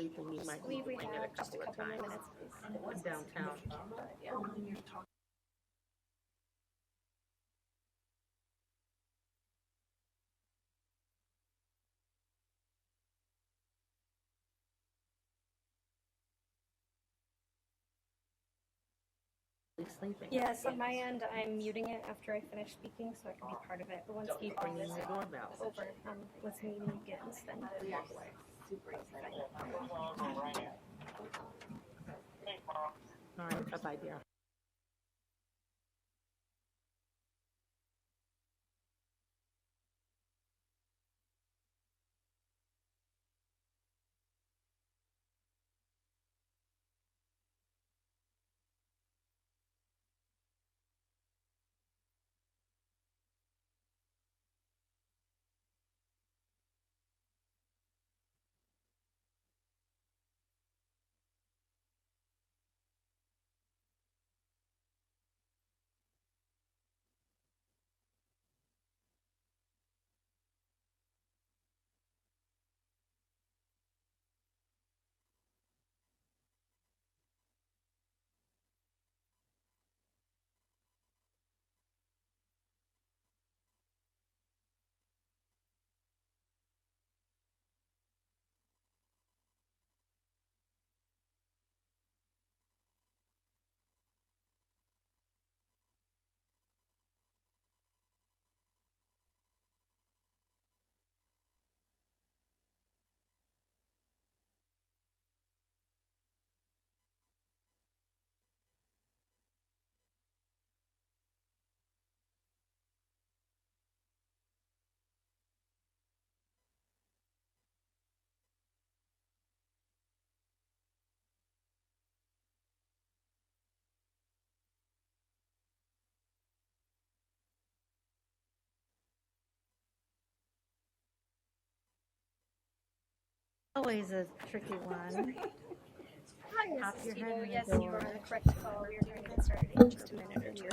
sleeping, you might need to wing it a just a couple of couple more times. minutes, please. Downtown. Sleeping. Yes, on my end, I'm muting it after I finish speaking so I can be part of it. But once he Ringing crosses the doorbell. over, once the meeting begins, then walk away. All right, bye-bye, dear. Always a tricky one. Hi, Pop Mrs. your head Tebow. in the Yes, door. you are on the correct call. We are trying to get started in just a minute or two.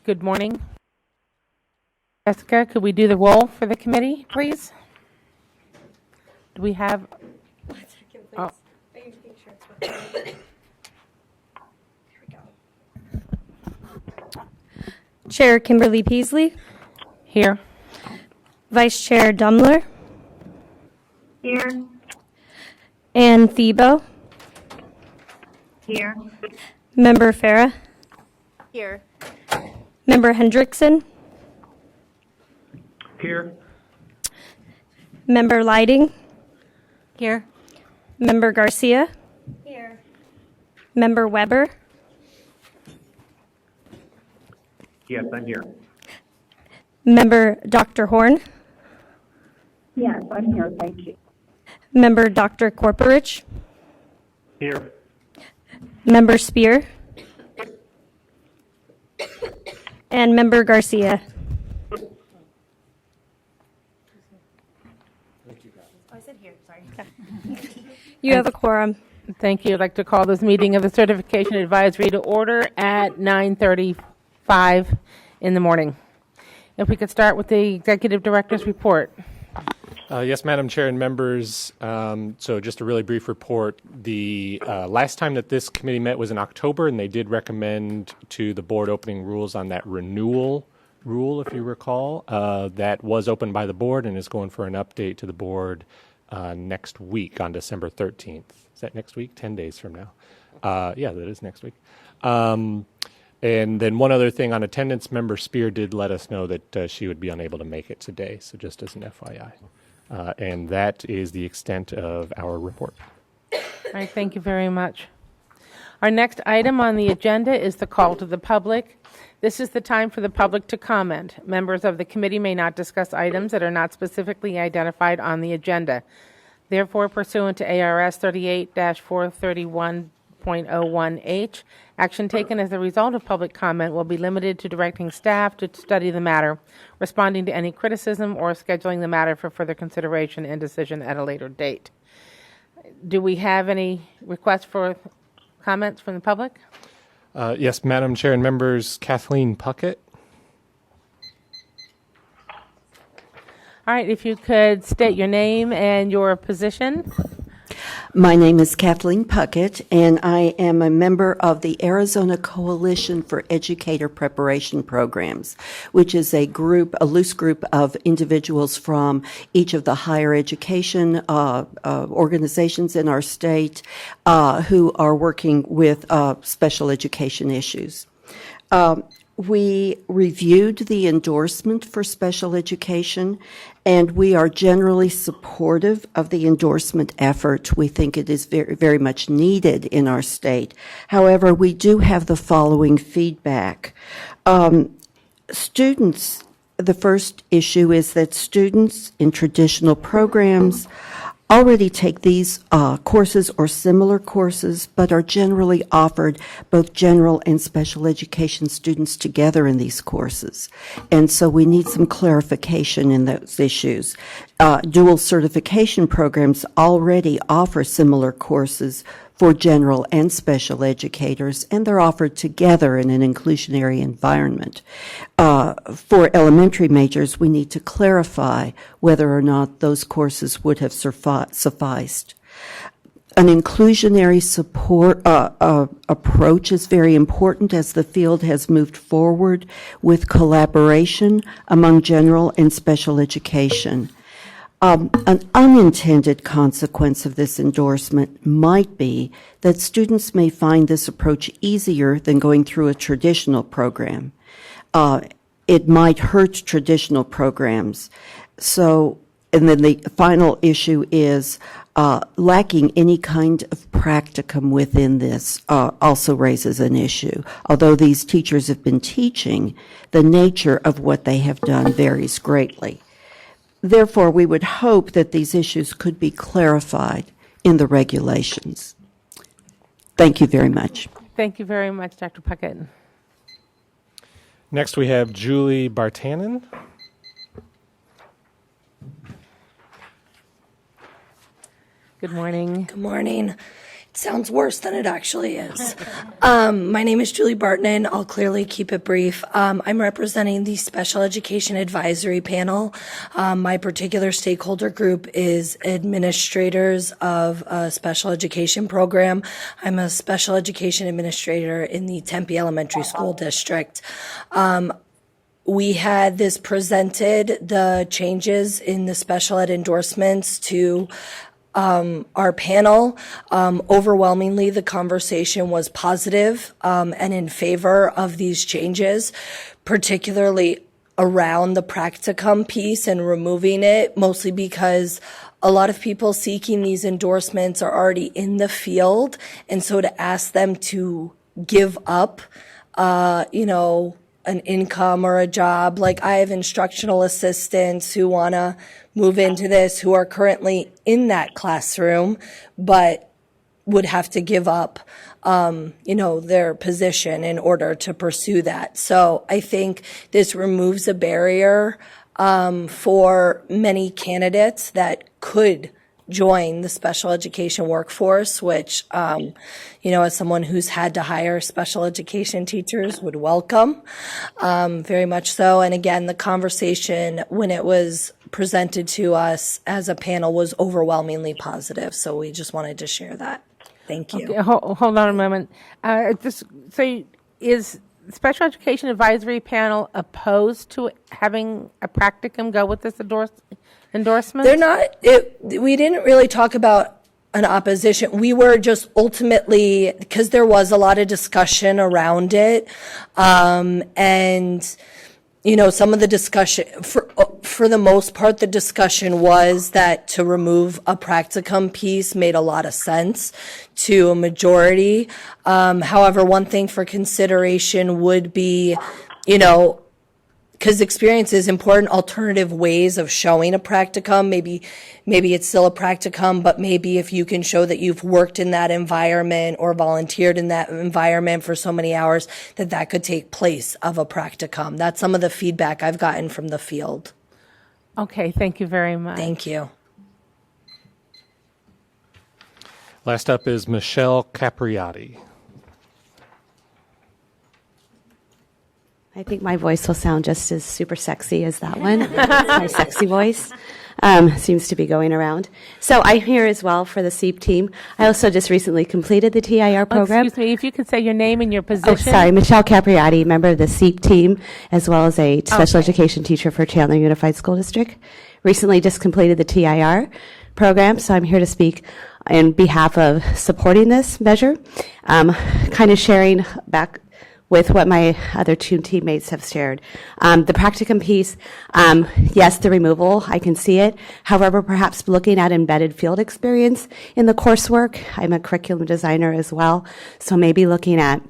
Good morning. Jessica, could we do the roll for the committee, please? Do we have, 1 second, please. Oh. I need to make sure it's working. Here we go. Chair Kimberly Peasley, here? Vice Chair Dumler, Here. Ann Thebo, Here. Member Farah, Here. Member Hendrickson, Here. Member Lighting, Here. Member Garcia, Here. Member Weber, Yes, I'm here. Member Dr. Horn, Yes, I'm here. Thank you. Member Dr. Korporich, Here. Member Spear, and Member Garcia. I said here, sorry. You have a quorum. Thank you. I'd like to call this meeting of the Certification Advisory to order at 9:35 in the morning. If we could start with the Executive Director's report. Yes, Madam Chair and members. So just a really brief report. The last time that this committee met was in October, and they did recommend to the board opening rules on that renewal rule, if you recall. That was opened by the board and is going for an update to the board next week on December 13th. Is that next week? 10 days from now. Yeah, that is next week. And then one other thing on attendance, Member Spear did let us know that she would be unable to make it today, so just as an FYI. And that is the extent of our report. All right, thank you very much. Our next item on the agenda is the call to the public. This is the time for the public to comment. Members of the committee may not discuss items that are not specifically identified on the agenda. Therefore, pursuant to ARS 38-431.01H, action taken as a result of public comment will be limited to directing staff to study the matter, responding to any criticism, or scheduling the matter for further consideration and decision at a later date. Do we have any requests for comments from the public? Yes, Madam Chair and members, Kathleen Puckett. All right, if you could state your name and your position. My name is Kathleen Puckett, and I am a member of the Arizona Coalition for Educator Preparation Programs, which is a loose group of individuals from each of the higher education organizations in our state who are working with special education issues. We reviewed the endorsement for special education, and we are generally supportive of the endorsement effort. We think it is very, very much needed in our state. However, we do have the following feedback. Students, the first issue is that students in traditional programs already take these courses or similar courses, but are generally offered both general and special education students together in these courses. And so we need some clarification in those issues. Dual certification programs already offer similar courses for general and special educators, and they're offered together in an inclusionary environment. For elementary majors, we need to clarify whether or not those courses would have sufficed. An inclusionary support approach is very important as the field has moved forward with collaboration among general and special education. An unintended consequence of this endorsement might be that students may find this approach easier than going through a traditional program. It might hurt traditional programs. So, and then the final issue is lacking any kind of practicum within this also raises an issue. Although these teachers have been teaching, the nature of what they have done varies greatly. Therefore, we would hope that these issues could be clarified in the regulations. Thank you very much. Thank you very much, Dr. Puckett. Next, we have Julie Bartanen. Good morning. Good morning. It sounds worse than it actually is. My name is Julie Bartanen. I'll clearly keep it brief. I'm representing the Special Education Advisory Panel. My particular stakeholder group is administrators of a special education program. I'm a special education administrator in the Tempe Elementary School District. We had this presented, the changes in the special ed endorsements to our panel. Overwhelmingly, the conversation was positive and in favor of these changes, particularly around the practicum piece and removing it, mostly because a lot of people seeking these endorsements are already in the field. And so to ask them to give up, an income or a job, like I have instructional assistants who want to move into this, who are currently in that classroom, but would have to give up, their position in order to pursue that. So I think this removes a barrier for many candidates that could join the special education workforce, which, as someone who's had to hire special education teachers would welcome, very much so. And again, the conversation when it was presented to us as a panel was overwhelmingly positive. So we just wanted to share that. Thank you. Okay, hold on a moment. So is the Special Education Advisory Panel opposed to having a practicum go with this endorsement? They're not. We didn't really talk about an opposition. We were just ultimately, because there was a lot of discussion around it, and some of the discussion for the most part, the discussion was that to remove a practicum piece made a lot of sense to a majority. However, one thing for consideration would be, because experience is important, alternative ways of showing a practicum. Maybe it's still a practicum, but maybe if you can show that you've worked in that environment or volunteered in that environment for so many hours, that could take place of a practicum. That's some of the feedback I've gotten from the field. Okay, thank you very much. Thank you. Last up is Michelle Capriati. I think my voice will sound just as super sexy as that one. My sexy voice seems to be going around. So I'm here as well for the SEEP team. I also just recently completed the TIR program. Excuse me, if you could say your name and your Oh, position. sorry, Michelle Capriati, member of the SEEP team, as well as a special education teacher for Chandler Unified School District. Recently just completed the TIR program, so I'm here to speak in behalf of supporting this measure, kind of sharing back with what my other two teammates have shared. The practicum piece, yes, the removal, I can see it. However, perhaps looking at embedded field experience in the coursework. I'm a curriculum designer as well, so maybe looking at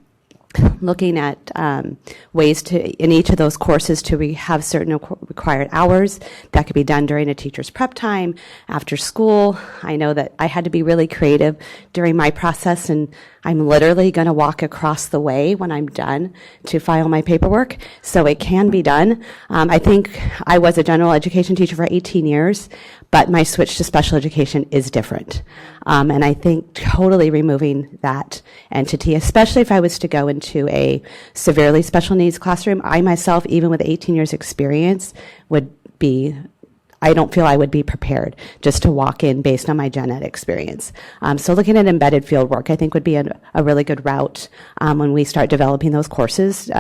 ways to, in each of those courses, to have certain required hours that could be done during a teacher's prep time, after school. I know that I had to be really creative during my process, and I'm literally going to walk across the way when I'm done to file my paperwork, so it can be done. I think I was a general education teacher for 18 years, but my switch to special education is different. And I think totally removing that entity, especially if I was to go into a severely special needs classroom, I myself, even with 18 years experience, I don't feel I would be prepared just to walk in based on my gen ed experience. So looking at embedded field work, I think would be a really good route when we start developing those courses.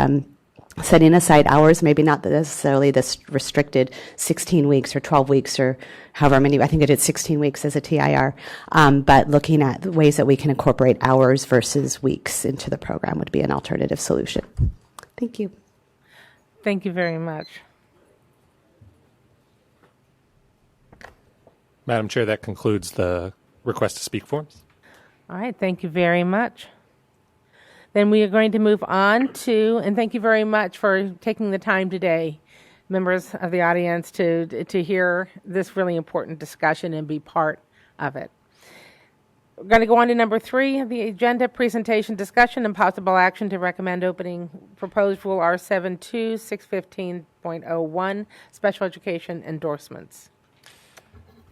Setting aside hours, maybe not necessarily this restricted 16 weeks or 12 weeks or however many, I think I did 16 weeks as a TIR, but looking at the ways that we can incorporate hours versus weeks into the program would be an alternative solution. Thank you. Thank you very much. Madam Chair, that concludes the request to speak forms. All right, thank you very much. Then we are going to move on to, and thank you very much for taking the time today, members of the audience, to hear this really important discussion and be part of it. We're going to go on to number 3 of the agenda, presentation, discussion, and possible action to recommend opening proposed Rule R72 615.01, special education endorsements.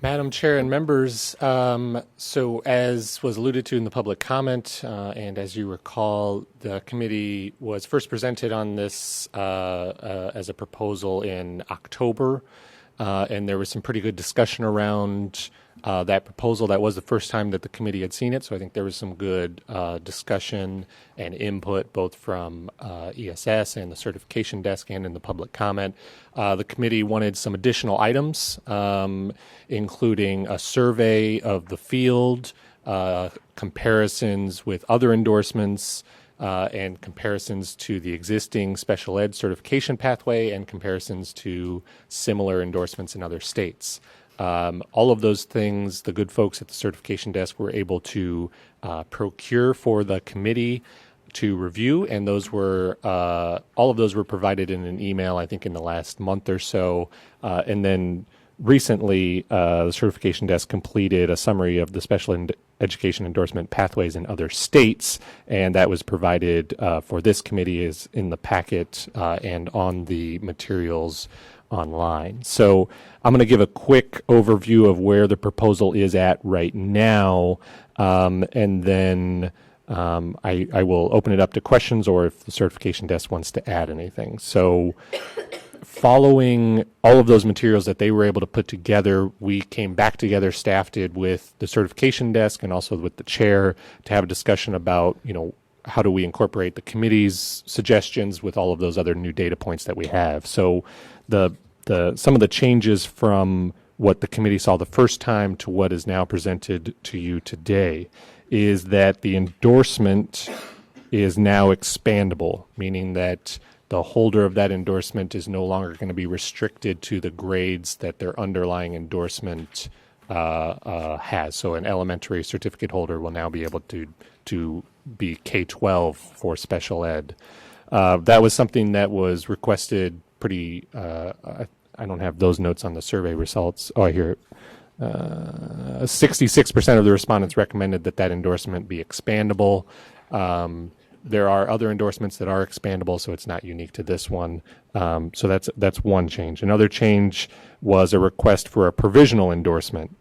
Madam Chair and members, so as was alluded to in the public comment, and as you recall, the committee was first presented on this as a proposal in October, and there was some pretty good discussion around that proposal. That was the first time that the committee had seen it, so I think there was some good discussion and input both from ESS and the certification desk and in the public comment. The committee wanted some additional items, including a survey of the field, comparisons with other endorsements, and comparisons to the existing special ed certification pathway and comparisons to similar endorsements in other states. All of those things, the good folks at the certification desk were able to procure for the committee to review, and those were all of those were provided in an email, I think, in the last month or so. And then recently, the certification desk completed a summary of the special education endorsement pathways in other states, and that was provided for this committee is in the packet and on the materials online. So I'm going to give a quick overview of where the proposal is at right now, and then I will open it up to questions or if the certification desk wants to add anything. So following all of those materials that they were able to put together, we came back together, staff did, with the certification desk and also with the chair to have a discussion about, how do we incorporate the committee's suggestions with all of those other new data points that we have. So some of the changes from what the committee saw the first time to what is now presented to you today is that the endorsement is now expandable, meaning that the holder of that endorsement is no longer going to be restricted to the grades that their underlying endorsement has. So an elementary certificate holder will now be able to be K-12 for special ed. That was something that was requested pretty, I don't have those notes on the survey results. Oh, I hear it. 66% of the respondents recommended that endorsement be expandable. There are other endorsements that are expandable, so it's not unique to this one. So that's one change. Another change was a request for a provisional endorsement.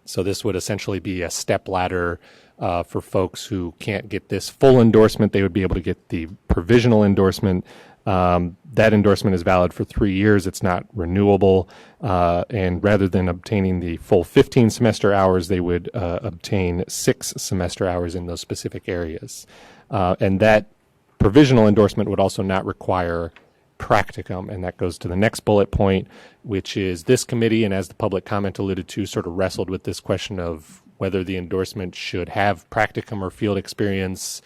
So this would essentially be a step ladder for folks who can't get this full endorsement. They would be able to get the provisional endorsement. That endorsement is valid for 3 years. It's not renewable. And rather than obtaining the full 15 semester hours, they would obtain 6 semester hours in those specific areas. And that provisional endorsement would also not require practicum. And that goes to the next bullet point, which is this committee, and as the public comment alluded to, sort of wrestled with this question of whether the endorsement should have practicum or field experience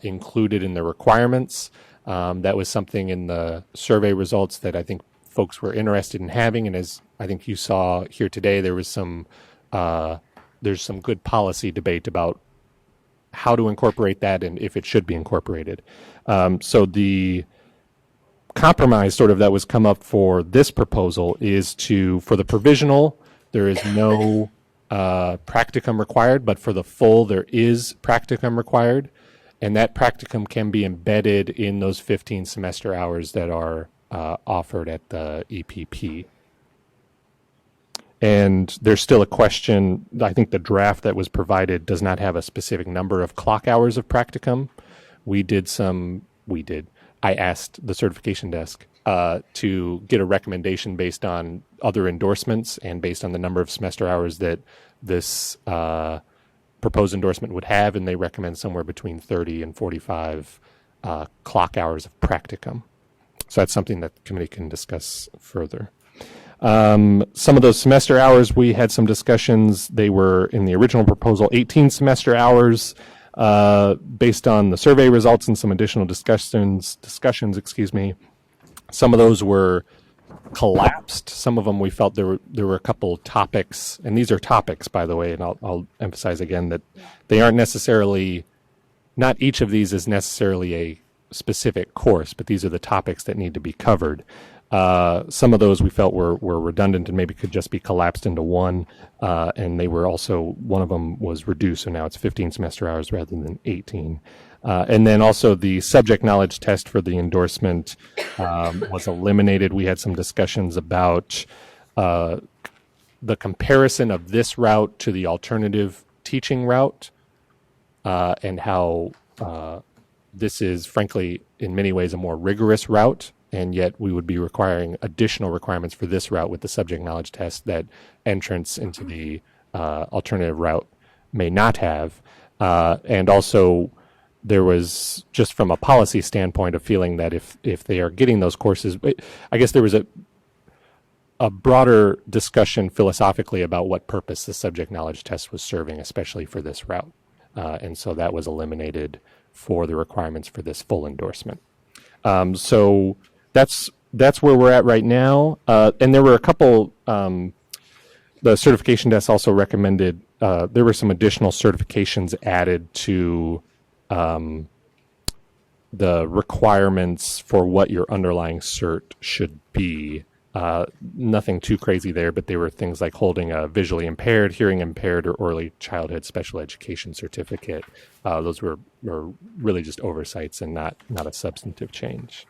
included in the requirements. That was something in the survey results that I think folks were interested in having, and as I think you saw here today, there was there's some good policy debate about how to incorporate that and if it should be incorporated. So the compromise sort of that was come up for this proposal is for the provisional, there is no practicum required, but for the full, there is practicum required. And that practicum can be embedded in those 15 semester hours that are offered at the EPP. And there's still a question. I think the draft that was provided does not have a specific number of clock hours of practicum. I asked the certification desk to get a recommendation based on other endorsements and based on the number of semester hours that this proposed endorsement would have, and they recommend somewhere between 30 and 45 clock hours of practicum. So that's something that the committee can discuss further. Some of those semester hours, we had some discussions. They were in the original proposal, 18 semester hours. Based on the survey results and some additional discussions, some of those were collapsed. Some of them we felt there were a couple topics, and these are topics, by the way, and I'll emphasize again that they aren't necessarily, not each of these is necessarily a specific course, but these are the topics that need to be covered. Some of those we felt were redundant and maybe could just be collapsed into one, and they were also, one of them was reduced, so now it's 15 semester hours rather than 18. And then also the subject knowledge test for the endorsement was eliminated. We had some discussions about the comparison of this route to the alternative teaching route, and how this is, frankly, in many ways a more rigorous route, and yet we would be requiring additional requirements for this route with the subject knowledge test that entrance into the alternative route may not have. And also, there was, just from a policy standpoint, a feeling that if they are getting those courses, I guess there was a broader discussion philosophically about what purpose the subject knowledge test was serving, especially for this route. And so that was eliminated for the requirements for this full endorsement. So that's where we're at right now. And there were a couple, the certification desk also recommended, there were some additional certifications added to the requirements for what your underlying cert should be. Nothing too crazy there, but they were things like holding a visually impaired, hearing impaired, or early childhood special education certificate. Those were really just oversights and not a substantive change.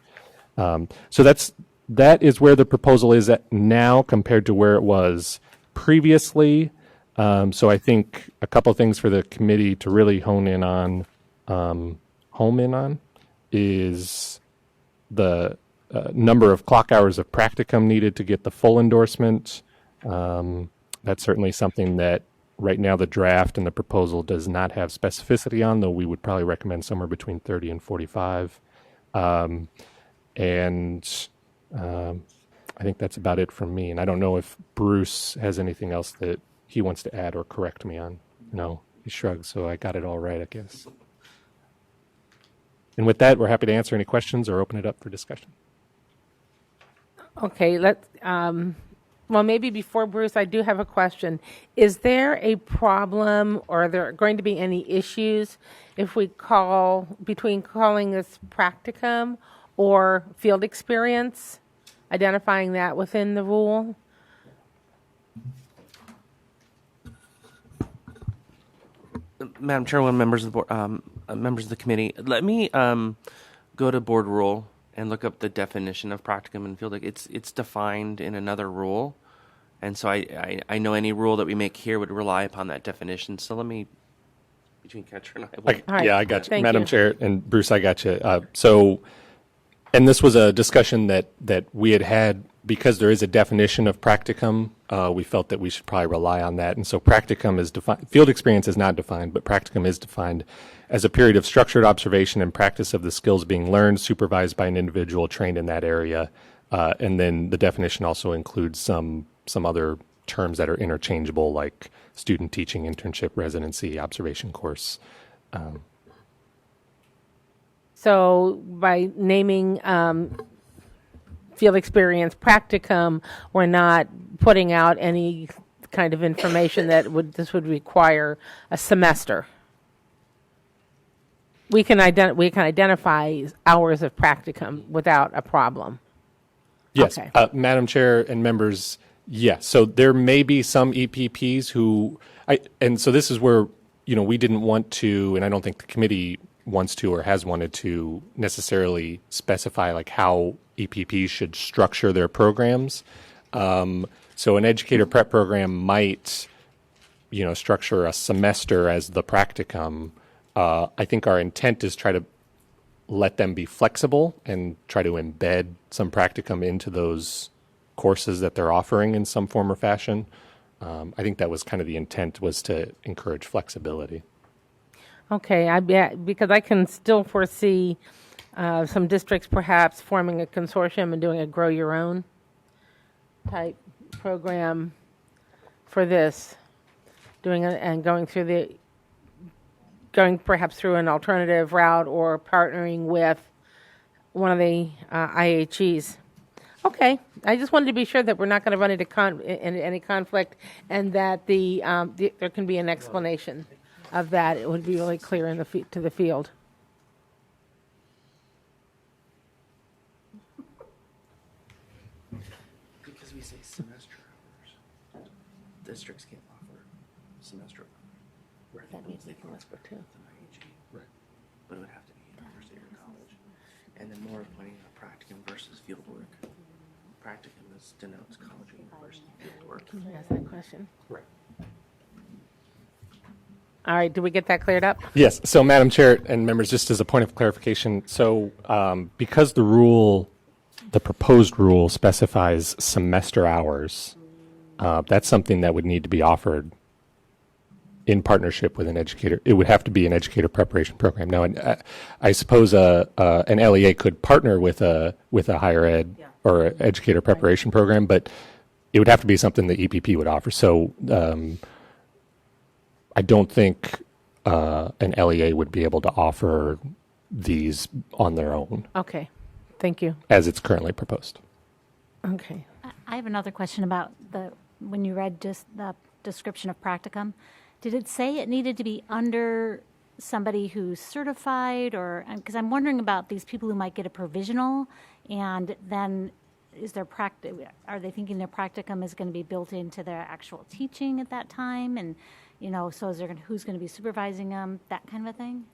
So that is where the proposal is at now compared to where it was previously. So I think a couple of things for the committee to really home in on is the number of clock hours of practicum needed to get the full endorsement. That's certainly something that right now the draft and the proposal does not have specificity on, though we would probably recommend somewhere between 30 and 45. And I think that's about it from me. And I don't know if Bruce has anything else that he wants to add or correct me on. No, he shrugged, so I got it all right, I guess. And with that, we're happy to answer any questions or open it up for discussion. Okay, well, maybe before Bruce, I do have a question. Is there a problem, or are there going to be any issues if we between calling this practicum or field experience, identifying that within the rule? Madam Chairwoman, members of the board, members of the committee, let me go to board rule and look up the definition of practicum and field. It's defined in another rule, and so I know any rule that we make here would rely upon that definition. So let me, between Catcher and I, All right. Yeah, I got you. Thank Madam you. Chair and Bruce, I got you. And this was a discussion that we had because there is a definition of practicum. We felt that we should probably rely on that. And so practicum is defined, field experience is not defined, but practicum is defined as a period of structured observation and practice of the skills being learned, supervised by an individual trained in that area. And then the definition also includes some other terms that are interchangeable, like student teaching, internship, residency, observation course. So by naming field experience practicum, we're not putting out any kind of information that this would require a semester. We can identify hours of practicum without a problem. Yes, Okay. Madam Chair and members, yes. So there may be some EPPs and so this is where, we didn't want to, and I don't think the committee wants to or has wanted to necessarily specify like how EPPs should structure their programs. So an educator prep program might, structure a semester as the practicum. I think our intent is try to let them be flexible and try to embed some practicum into those courses that they're offering in some form or fashion. I think that was kind of the intent, was to encourage flexibility. Okay, because I can still foresee some districts perhaps forming a consortium and doing a grow your own type program for this, going perhaps through an alternative route or partnering with one of the IHEs. Okay, I just wanted to be sure that we're not going to run into any conflict, and that there can be an explanation of that. It would be really clear to the field. because we say semester hours, districts can't offer semester. That means they can whisper too. Right. But it would have to be university or college, and then more pointing out practicum versus field work. Practicum denotes college or university field work. Can you ask that question? Right. All right, did we get that cleared up? Yes. So, Madam Chair and members, just as a point of clarification, so because the proposed rule specifies semester hours, that's something that would need to be offered in partnership with an educator. It would have to be an educator preparation program. Now, I suppose an LEA could partner with a higher ed or an educator preparation program, but it would have to be something the EPP would offer. So I don't think an LEA would be able to offer these on their own Okay, thank you. as it's currently proposed. Okay. I have another question about when you read just the description of practicum. Did it say it needed to be under somebody who's certified, or because I'm wondering about these people who might get a provisional, and then are they thinking their practicum is going to be built into their actual teaching at that time, and so who's going to be supervising them, that kind of a thing?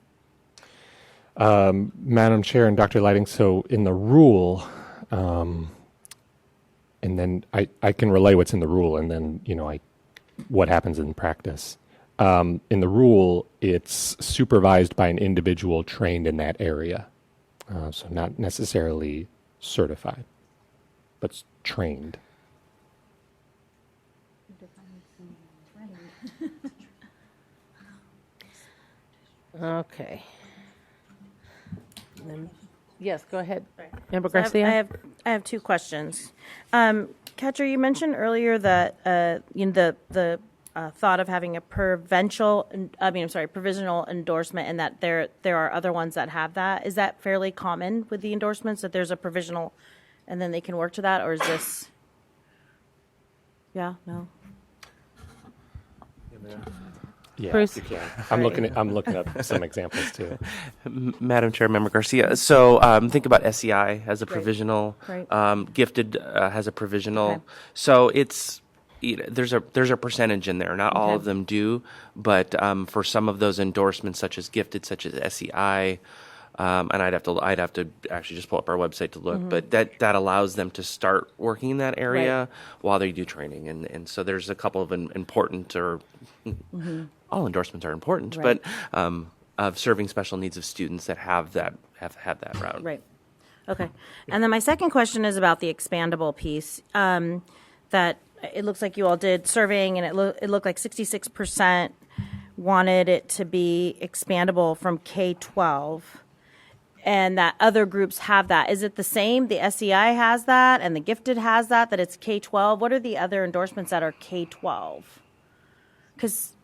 Madam Chair and Dr. Lighting, so in the rule, and then I can relay what's in the rule, and then what happens in practice. In the rule, it's supervised by an individual trained in that area, so not necessarily certified, but trained. Okay. Yes, go ahead. Member So Garcia? I have two questions. Catcher, you mentioned earlier that the thought of having a provisional endorsement, and that there are other ones that have that. Is that fairly common with the endorsements, that there's a provisional and then they can work to that, or is this? Yeah, no. Yeah, Bruce? you can. I'm looking up some examples too. Madam Chair, Member Garcia. So think about SEI as a provisional. Right. Gifted has a provisional. Okay. So it's there's a percentage in there. Not all Okay. of them do, but for some of those endorsements, such as gifted, such as SEI. And I'd have to actually just pull up our website to look, but that allows them to start working in that area while they do training, and so there's a couple of important all endorsements are important, Right. but of serving special needs of students that have that route. Right. Okay. And then my second question is about the expandable piece. That it looks like you all did surveying, and it looked like 66% wanted it to be expandable from K-12. And that other groups have that. Is it the same? The SEI has that, and the Gifted has that it's K-12. What are the other endorsements that are K-12? Because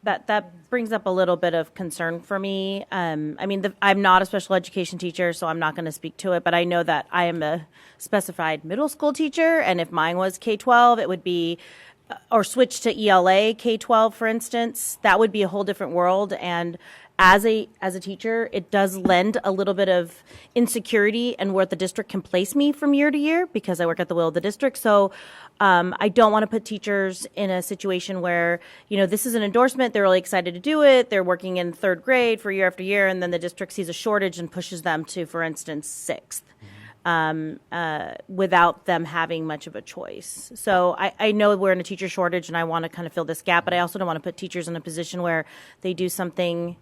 that brings up a little bit of concern for me. I'm not a special education teacher, so I'm not going to speak to it, but I know that I am a specified middle school teacher, and if mine was K-12, it would be, or switch to ELA K-12, for instance, that would be a whole different world. And as a teacher, it does lend a little bit of insecurity and where the district can place me from year to year, because I work at the will of the district. So I don't want to put teachers in a situation where, this is an endorsement, they're really excited to do it, they're working in third grade for year after year, and then the district sees a shortage and pushes them to, for instance, sixth. Without them having much of a choice. So I know we're in a teacher shortage, and I want to kind of fill this gap, but I also don't want to put teachers in a position where they do something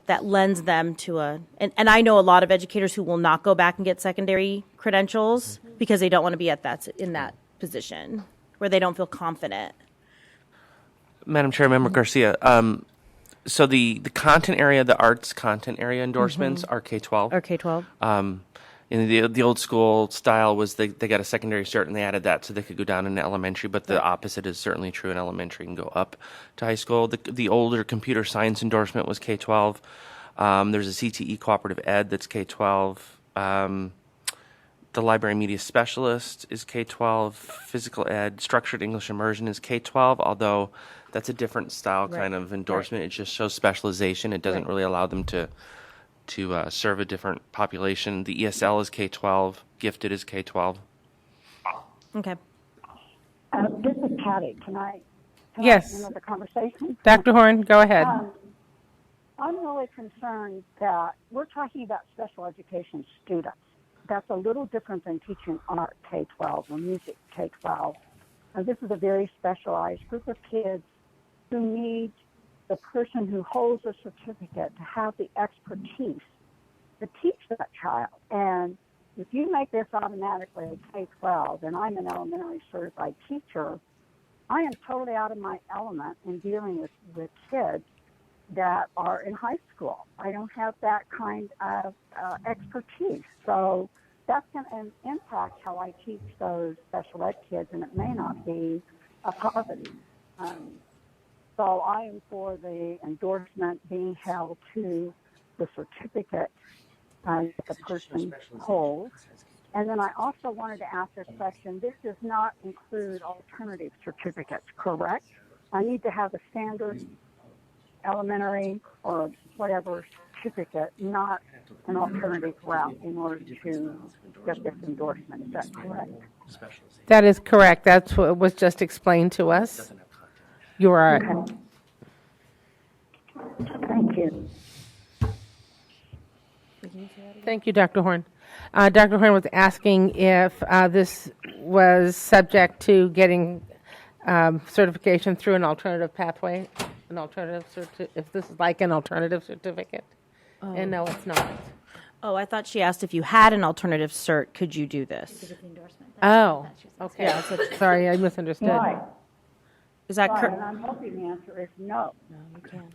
that lends them to and I know a lot of educators who will not go back and get secondary credentials because they don't want to be in that position where they don't feel confident. Madam Chair, Member Garcia. So the content area, the arts content area endorsements are K-12. Or K-12. In the old school style was they got a secondary cert and they added that so they could go down in elementary, but the opposite is certainly true in elementary and go up to high school. The older computer science endorsement was K-12. There's a CTE cooperative ed that's K-12. The library media specialist is K-12. Physical ed, structured English immersion is K-12, although that's a different style kind of endorsement. It just shows specialization. It doesn't really allow them to serve a different population. The ESL is K-12. Gifted is K-12. Okay. This is Patty. Can I Yes. have another conversation? Dr. Horn, go ahead. I'm really concerned that we're talking about special education students. That's a little different than teaching art K-12 or music K-12. This is a very specialized group of kids who need the person who holds a certificate to have the expertise to teach that child. And if you make this automatically a K-12, and I'm an elementary certified teacher, I am totally out of my element in dealing with kids that are in high school. I don't have that kind of expertise. So that's going to impact how I teach those special ed kids, and it may not be a positive. So I am for the endorsement being held to the certificate that the person holds. And then I also wanted to ask this question. This does not include alternative certificates, correct? I need to have a standard elementary or whatever certificate, not an alternative route in order to get this endorsement. Is that correct? That is correct. That's what was just explained to us. You are right. Thank you. Thank you, Dr. Horn. Dr. Horn was asking if this was subject to getting certification through an alternative pathway, if this is like an alternative certificate. And no, it's not. Oh, I thought she asked if you had an alternative cert, could you do this? Oh, okay. Yeah, Sorry, I misunderstood. Right. Is that Right, correct? and I'm hoping the answer is no. No, you can.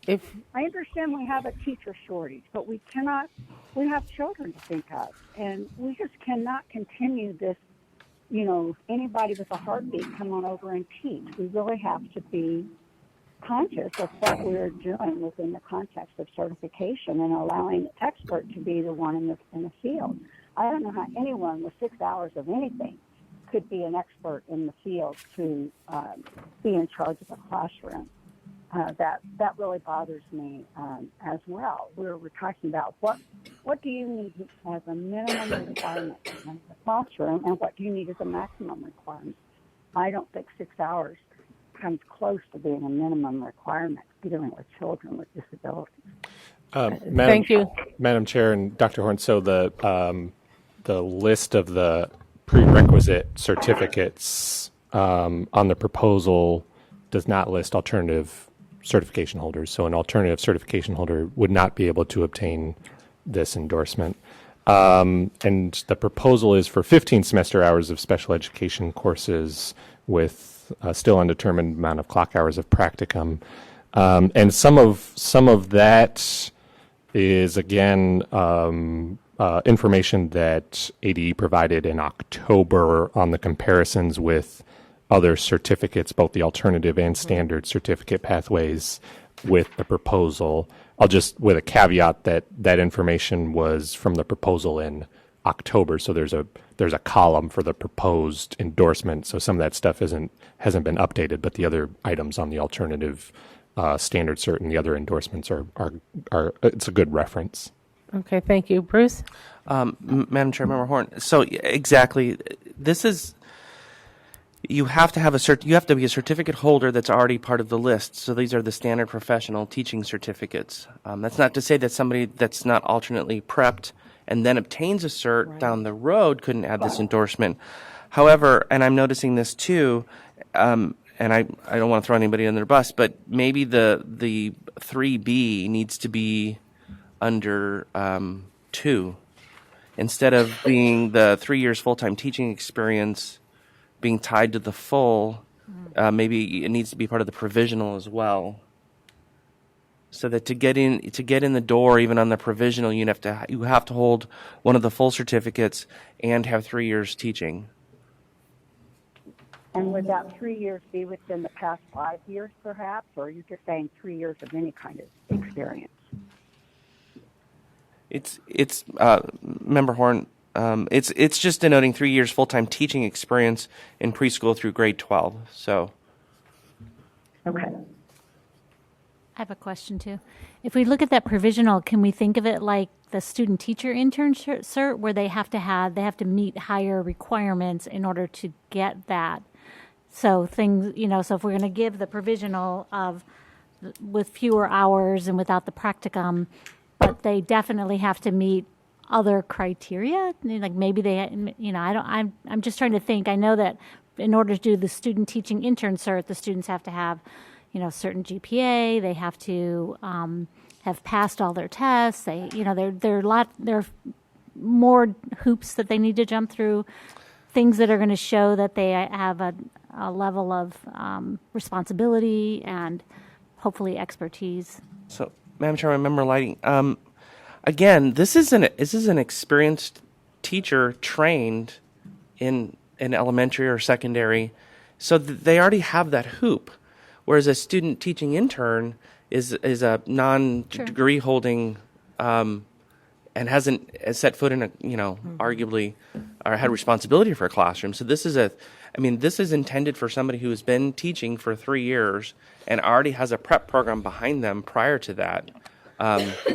If I understand we have a teacher shortage, but we have children to think of, and we just cannot continue this anybody with a heartbeat come on over and teach. We really have to be conscious of what we're doing within the context of certification and allowing the expert to be the one in the field. I don't know how anyone with 6 hours of anything could be an expert in the field to be in charge of a classroom. That really bothers me as well. We're talking about what do you need as a minimum requirement in the classroom, and what do you need as a maximum requirement? I don't think 6 hours comes close to being a minimum requirement dealing with children with disabilities. Thank you. Madam Chair and Dr. Horn. So the list of the prerequisite certificates on the proposal does not list alternative certification holders. So an alternative certification holder would not be able to obtain this endorsement. And the proposal is for 15 semester hours of special education courses with a still undetermined amount of clock hours of practicum. And some of that is, again, information that ADE provided in October on the comparisons with other certificates, both the alternative and standard certificate pathways with the proposal. I'll just, with a caveat that information was from the proposal in October, so there's a column for the proposed endorsement. So some of that stuff hasn't been updated, but the other items on the alternative standard cert and the other endorsements are it's a good reference. Okay, thank you. Bruce? Madam Chair, Member Horn. So exactly, this is, you have to have you have to be a certificate holder that's already part of the list. So these are the standard professional teaching certificates. That's not to say that somebody that's not alternately prepped and then obtains a cert down the road couldn't add this endorsement. However, and I'm noticing this too, and I don't want to throw anybody under the bus, but maybe the 3B needs to be under 2 instead of being the 3 years full-time teaching experience being tied to the full. Maybe it needs to be part of the provisional as well, so that to get in the door, even on the provisional, you have to hold one of the full certificates and have 3 years teaching. And would that 3 years be within the past 5 years, perhaps, or are you just saying 3 years of any kind of experience? It's Member Horn. It's just denoting 3 years full-time teaching experience in preschool through grade 12. So. Okay. I have a question too. If we look at that provisional, can we think of it like the student teacher intern cert, where they have to meet higher requirements in order to get that? So things, so if we're going to give the provisional with fewer hours and without the practicum, but they definitely have to meet other criteria, like maybe they, I'm just trying to think. I know that in order to do the student teaching intern cert, the students have to have, certain GPA. They have to have passed all their tests. They, there are more hoops that they need to jump through, things that are going to show that they have a level of responsibility and hopefully expertise. So, Madam Chair, Member Lighting. Again, this is an experienced teacher trained in elementary or secondary, so they already have that hoop. Whereas a student teaching intern is a non-degree holding and hasn't set foot in a arguably or had responsibility for a classroom. So this is intended for somebody who has been teaching for 3 years and already has a prep program behind them prior to that.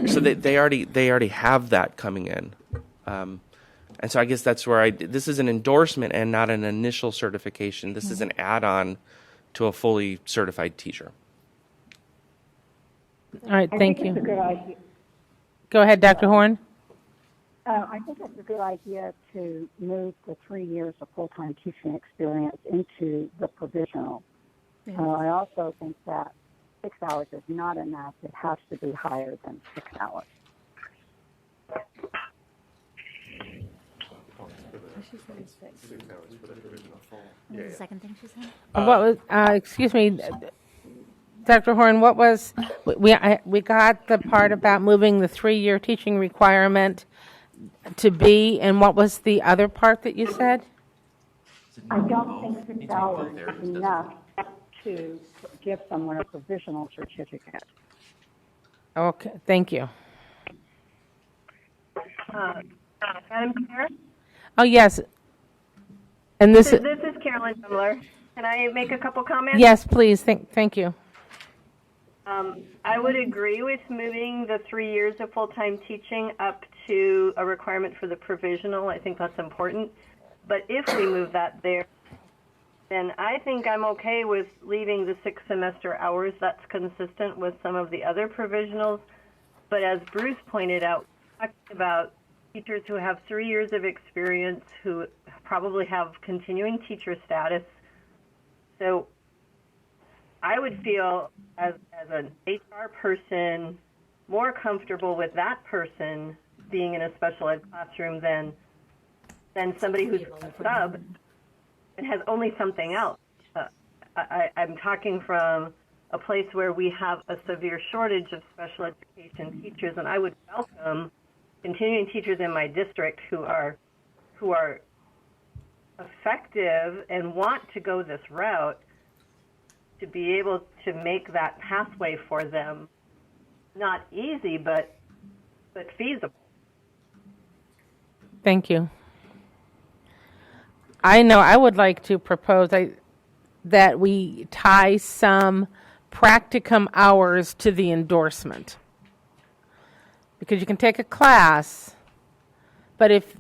So they already have that coming in. And so I guess that's where this is an endorsement and not an initial certification. This is an add-on to a fully certified teacher. All right, thank you. It's a good idea. Go ahead, Dr. Horn. I think it's a good idea to move the 3 years of full-time teaching experience into the provisional. I also think that 6 hours is not enough. It has to be higher than 6 hours. The second thing she said? What was? Excuse me, Dr. Horn. What was? We got the part about moving the 3-year teaching requirement to B, and what was the other part that you said? I don't think 6 hours is enough to give someone a provisional certificate. Okay, thank you. Madam Chair, Oh, yes. And this is, this is Carolyn Tumler. Can I make a couple comments? yes, please, thank you. I would agree with moving the 3 years of full-time teaching up to a requirement for the provisional. I think that's important. But if we move that there, then I think I'm okay with leaving the 6 semester hours. That's consistent with some of the other provisionals. But as Bruce pointed out, talking about teachers who have 3 years of experience, who probably have continuing teacher status. So I would feel, as an HR person, more comfortable with that person being in a special ed classroom than somebody who's a sub and has only something else. I'm talking from a place where we have a severe shortage of special education teachers, and I would welcome continuing teachers in my district who are effective and want to go this route, to be able to make that pathway for them not easy but feasible. Thank you. I know I would like to propose that we tie some practicum hours to the endorsement. Because you can take a class, but if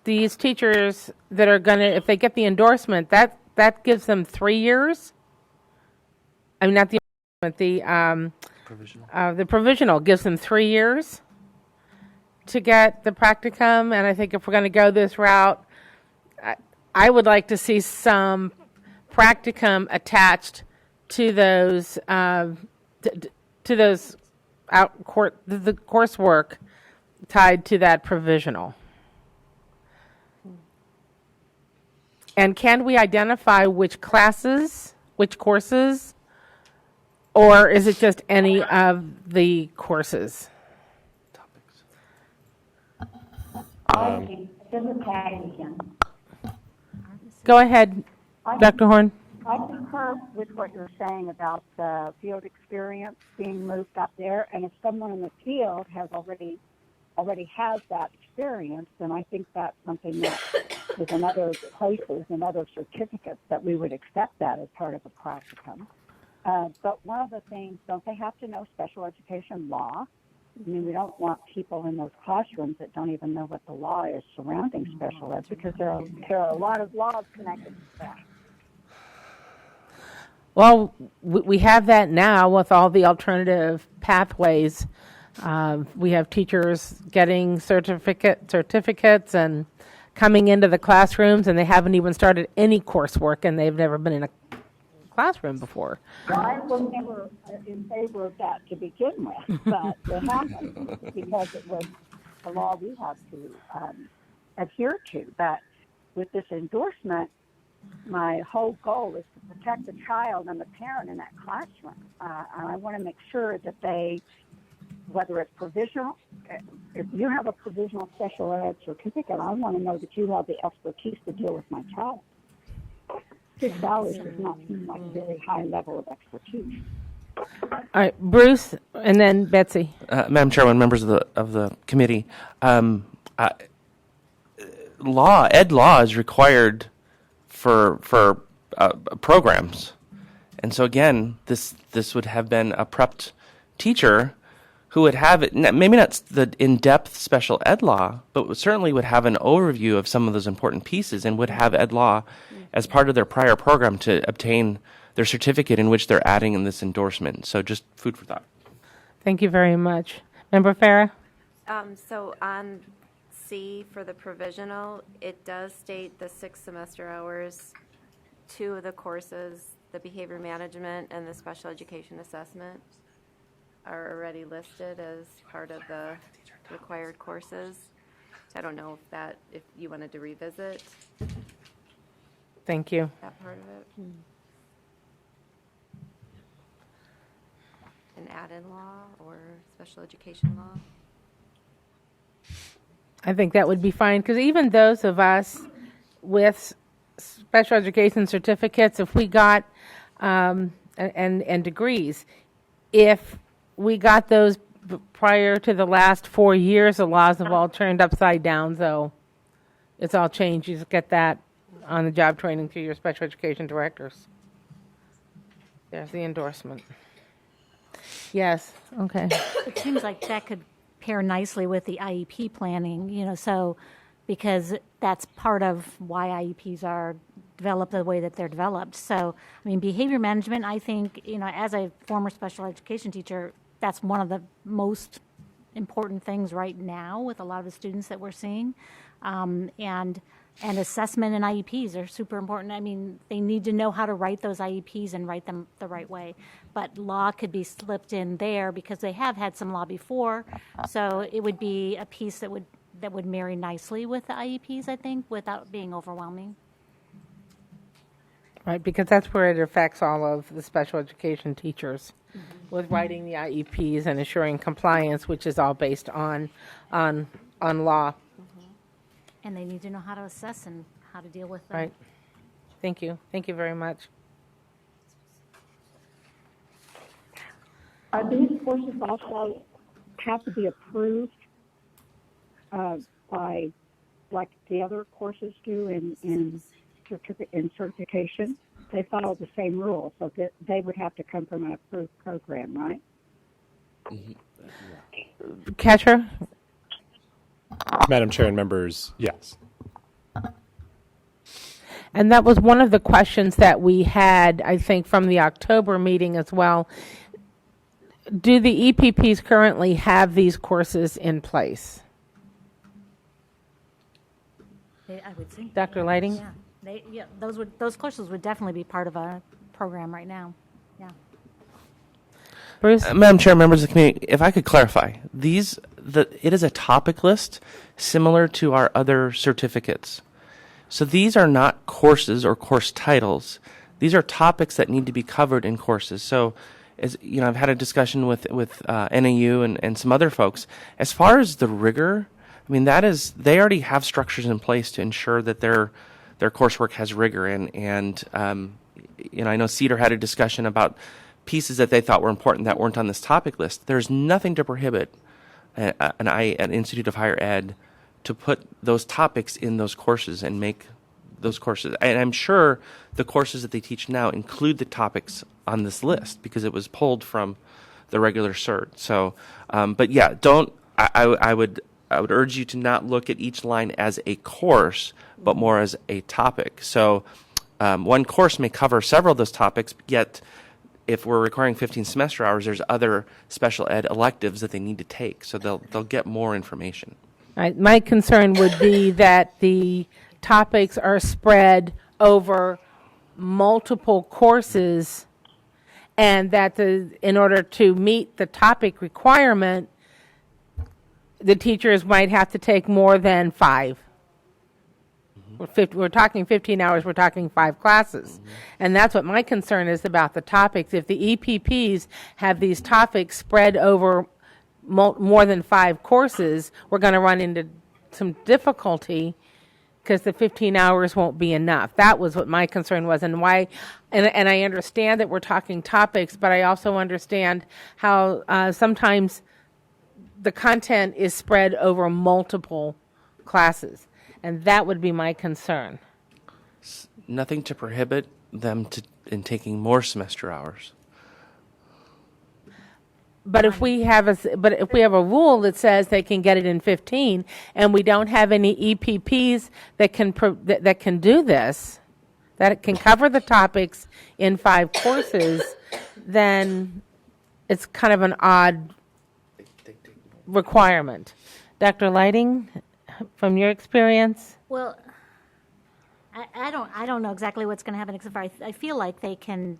these teachers that are going to, if they get the endorsement, that gives them 3 years. I mean, not the endorsement, the provisional gives them 3 years to get the practicum. And I think if we're going to go this route, I would like to see some practicum attached to those the coursework tied to that provisional. And can we identify which classes, which courses, or is it just any of the courses? This is Patty again. Go ahead, Dr. Horn. I concur with what you're saying about the field experience being moved up there, and if someone in the field has already has that experience, then I think that's something that is in other places and other certificates that we would accept that as part of a practicum. But one of the things, don't they have to know special education law? I mean, we don't want people in those classrooms that don't even know what the law is surrounding special ed, because there are a lot of laws connected to that. Well, we have that now with all the alternative pathways. We have teachers getting certificates and coming into the classrooms, and they haven't even started any coursework, and they've never been in a classroom before. Well, I was never in favor of that to begin with, but it happened because it was a law we had to adhere to. But with this endorsement, my whole goal is to protect the child and the parent in that classroom. And I want to make sure that they, whether it's provisional, if you have a provisional special ed certificate, I want to know that you have the expertise to deal with my child. $6 does not seem like a very high level of expertise. All right, Bruce, and then Betsy. Madam Chairman, members of the committee, ed law is required for programs, and so again, this would have been a prepped teacher who would have it, maybe not the in-depth special ed law, but certainly would have an overview of some of those important pieces and would have ed law as part of their prior program to obtain their certificate in which they're adding in this endorsement. So just food for thought. Thank you very much. Member Farah? So on C for the provisional, it does state the 6 semester hours, 2 of the courses, the behavior management and the special education assessment are already listed as part of the required courses. So I don't know if you wanted to revisit Thank you. that part of it. An add-in law or special education law. I think that would be fine, because even those of us with special education certificates, if we got, and degrees, if we got those prior to the last 4 years, the laws have all turned upside down, so it's all changed. You just get that on the job training through your special education directors. There's the endorsement. Yes, okay. It seems like that could pair nicely with the IEP planning, so because that's part of why IEPs are developed the way that they're developed. So, I mean, behavior management, I think, as a former special education teacher, that's one of the most important things right now with a lot of the students that we're seeing. And assessment and IEPs are super important. I mean, they need to know how to write those IEPs and write them the right way. But law could be slipped in there because they have had some law before. So it would be a piece that would marry nicely with the IEPs, I think, without being overwhelming. Right, because that's where it affects all of the special education teachers with writing the IEPs and assuring compliance, which is all based on law. And they need to know how to assess and how to deal with them. Right. Thank you. Thank you very much. Are these courses also have to be approved by, like the other courses do in certification? They follow the same rules, so that they would have to come from an approved program, right? Catcher? Madam Chair and members, yes. And that was one of the questions that we had, I think, from the October meeting as well. Do the EPPs currently have these courses in place? I would think. Dr. Lighting? Yeah, those courses would definitely be part of a program right now. Yeah. Bruce? Madam Chair, members of the committee, if I could clarify, it is a topic list similar to our other certificates. So these are not courses or course titles. These are topics that need to be covered in courses. So, as you know, I've had a discussion with NAU and some other folks. As far as the rigor, I mean, they already have structures in place to ensure that their coursework has rigor. And I know Cedar had a discussion about pieces that they thought were important that weren't on this topic list. There's nothing to prohibit an Institute of Higher Ed to put those topics in those courses and make those courses. And I'm sure the courses that they teach now include the topics on this list because it was pulled from the regular cert. So, but yeah, I would urge you to not look at each line as a course, but more as a topic. So, one course may cover several of those topics, yet if we're requiring 15 semester hours, there's other special ed electives that they need to take. So they'll get more information. Right. My concern would be that the topics are spread over multiple courses and that in order to meet the topic requirement, the teachers might have to take more than 5. We're talking 15 hours, we're talking 5 classes. And that's what my concern is about the topics. If the EPPs have these topics spread over more than 5 courses, we're going to run into some difficulty because the 15 hours won't be enough. That was what my concern was, and why. And I understand that we're talking topics, but I also understand how sometimes the content is spread over multiple classes, and that would be my concern. Nothing to prohibit them in taking more semester hours. But if we have a rule that says they can get it in 15, and we don't have any EPPs that can do this, that it can cover the topics in 5 courses, then it's kind of an odd requirement. Dr. Lighting, from your experience? Well, I don't know exactly what's going to happen, except for I feel like they can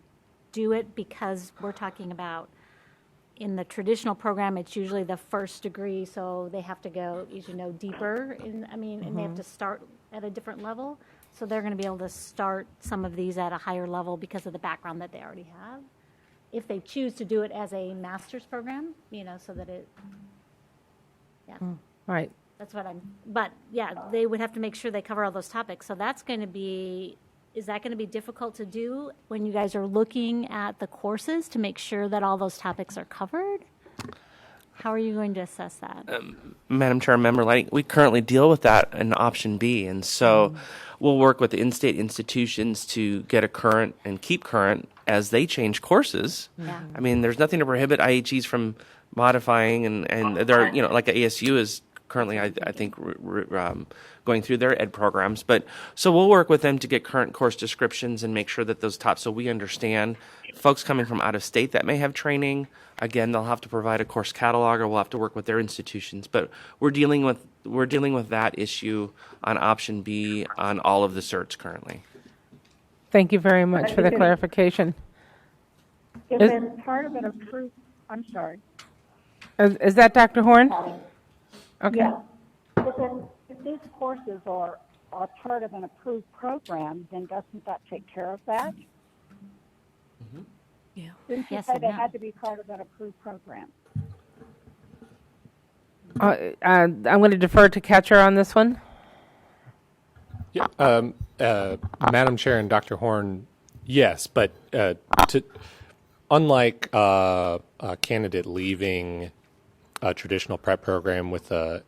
do it because we're talking about in the traditional program, it's usually the first degree, so they have to go, as you know, deeper. And they have to start at a different level. So they're going to be able to start some of these at a higher level because of the background that they already have. If they choose to do it as a master's program, so that it, yeah. Right. That's what but yeah, they would have to make sure they cover all those topics. So that's going to be is that going to be difficult to do when you guys are looking at the courses to make sure that all those topics are covered? How are you going to assess that? Madam Chair, member Lighting, we currently deal with that in option B, and so we'll work with the in-state institutions to get a current and keep current as they change courses. Yeah. I mean, there's nothing to prohibit IHEs from modifying, and they're, like ASU is currently, I think, going through their ed programs. But so we'll work with them to get current course descriptions and make sure that those top, so we understand folks coming from out of state that may have training. Again, they'll have to provide a course catalog, or we'll have to work with their institutions. But we're dealing with that issue on option B on all of the certs currently. Thank you very much for the clarification. If it's part of an approved, I'm sorry. Is that Dr. Horn? Okay. Yeah. If these courses are part of an approved program, then doesn't that take care of that? Yeah. Didn't you Yes say and they no. had to be part of an approved program? I'm going to defer to Catcher on this one. Yeah, Madam Chair and Dr. Horn, yes, but unlike a candidate leaving a traditional prep program with a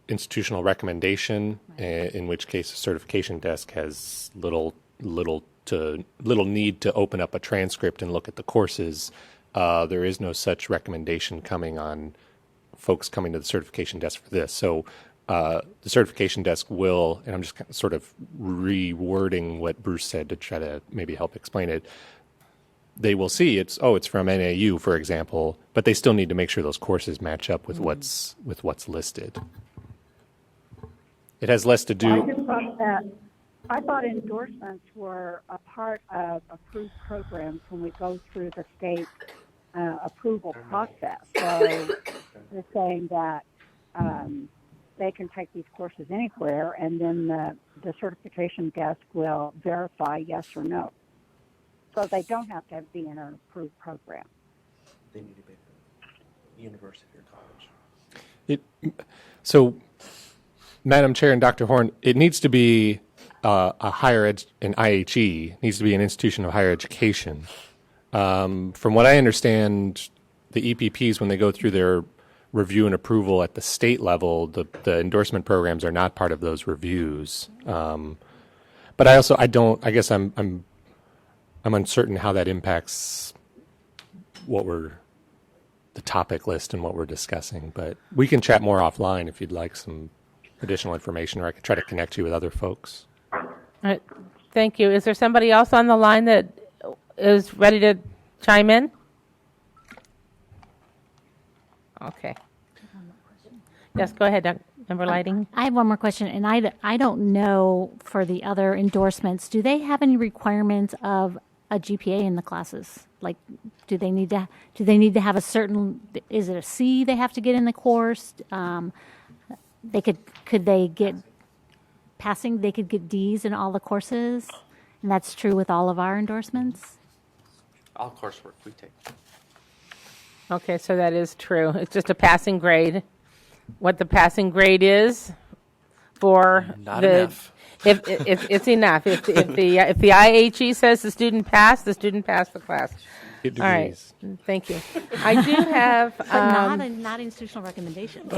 institutional recommendation, in which case a certification desk has little need to open up a transcript and look at the courses, there is no such recommendation coming on folks coming to the certification desk for this. So the certification desk will, and I'm just sort of rewording what Bruce said to try to maybe help explain it. They will see it's from NAU, for example, but they still need to make sure those courses match up with what's listed. It has less to do. I thought endorsements were a part of approved programs when we go through the state approval process. So they're saying that they can take these courses anywhere, and then the certification desk will verify yes or no. So they don't have to be in an approved program. They need to be a university or college. So, Madam Chair and Dr. Horn, it needs to be a higher ed, an IHE needs to be an institution of higher education. From what I understand, the EPPs, when they go through their review and approval at the state level, the endorsement programs are not part of those reviews. But I guess I'm uncertain how that impacts the topic list and what we're discussing. But we can chat more offline if you'd like some additional information, or I could try to connect you with other folks. All right. Thank you. Is there somebody else on the line that is ready to chime in? Okay. Yes, go ahead, Member Lighting. I have one more question, and I don't know for the other endorsements, do they have any requirements of a GPA in the classes? Like, do they need to have a certain, is it a C they have to get in the course? Could they get passing, they could get Ds in all the courses? And that's true with all of our endorsements? All coursework we take. Okay, so that is true. It's just a passing grade. What the passing grade is for Not enough. If it's enough. If the IHE says the student passed the class. Get All right. degrees. Thank you. I do have But not institutional recommendations.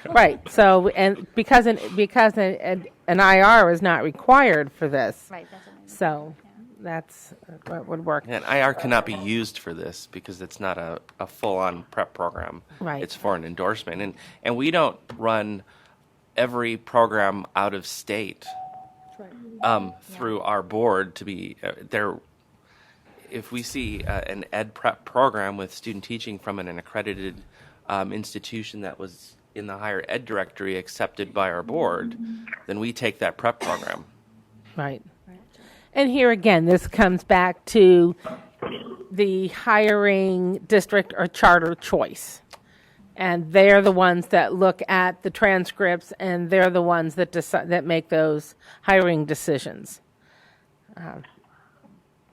right. So and because an IR is not required for this. Right, that's what I mean. So that's what would work. And IR cannot be used for this because it's not a full-on prep program. Right. It's for an endorsement. And we don't run every program out of state through our board to be there. If we see an ed prep program with student teaching from an accredited institution that was in the higher ed directory accepted by our board, then we take that prep program. Right. And here again, this comes back to the hiring district or charter choice. And they're the ones that look at the transcripts, and they're the ones that decide, that make those hiring decisions,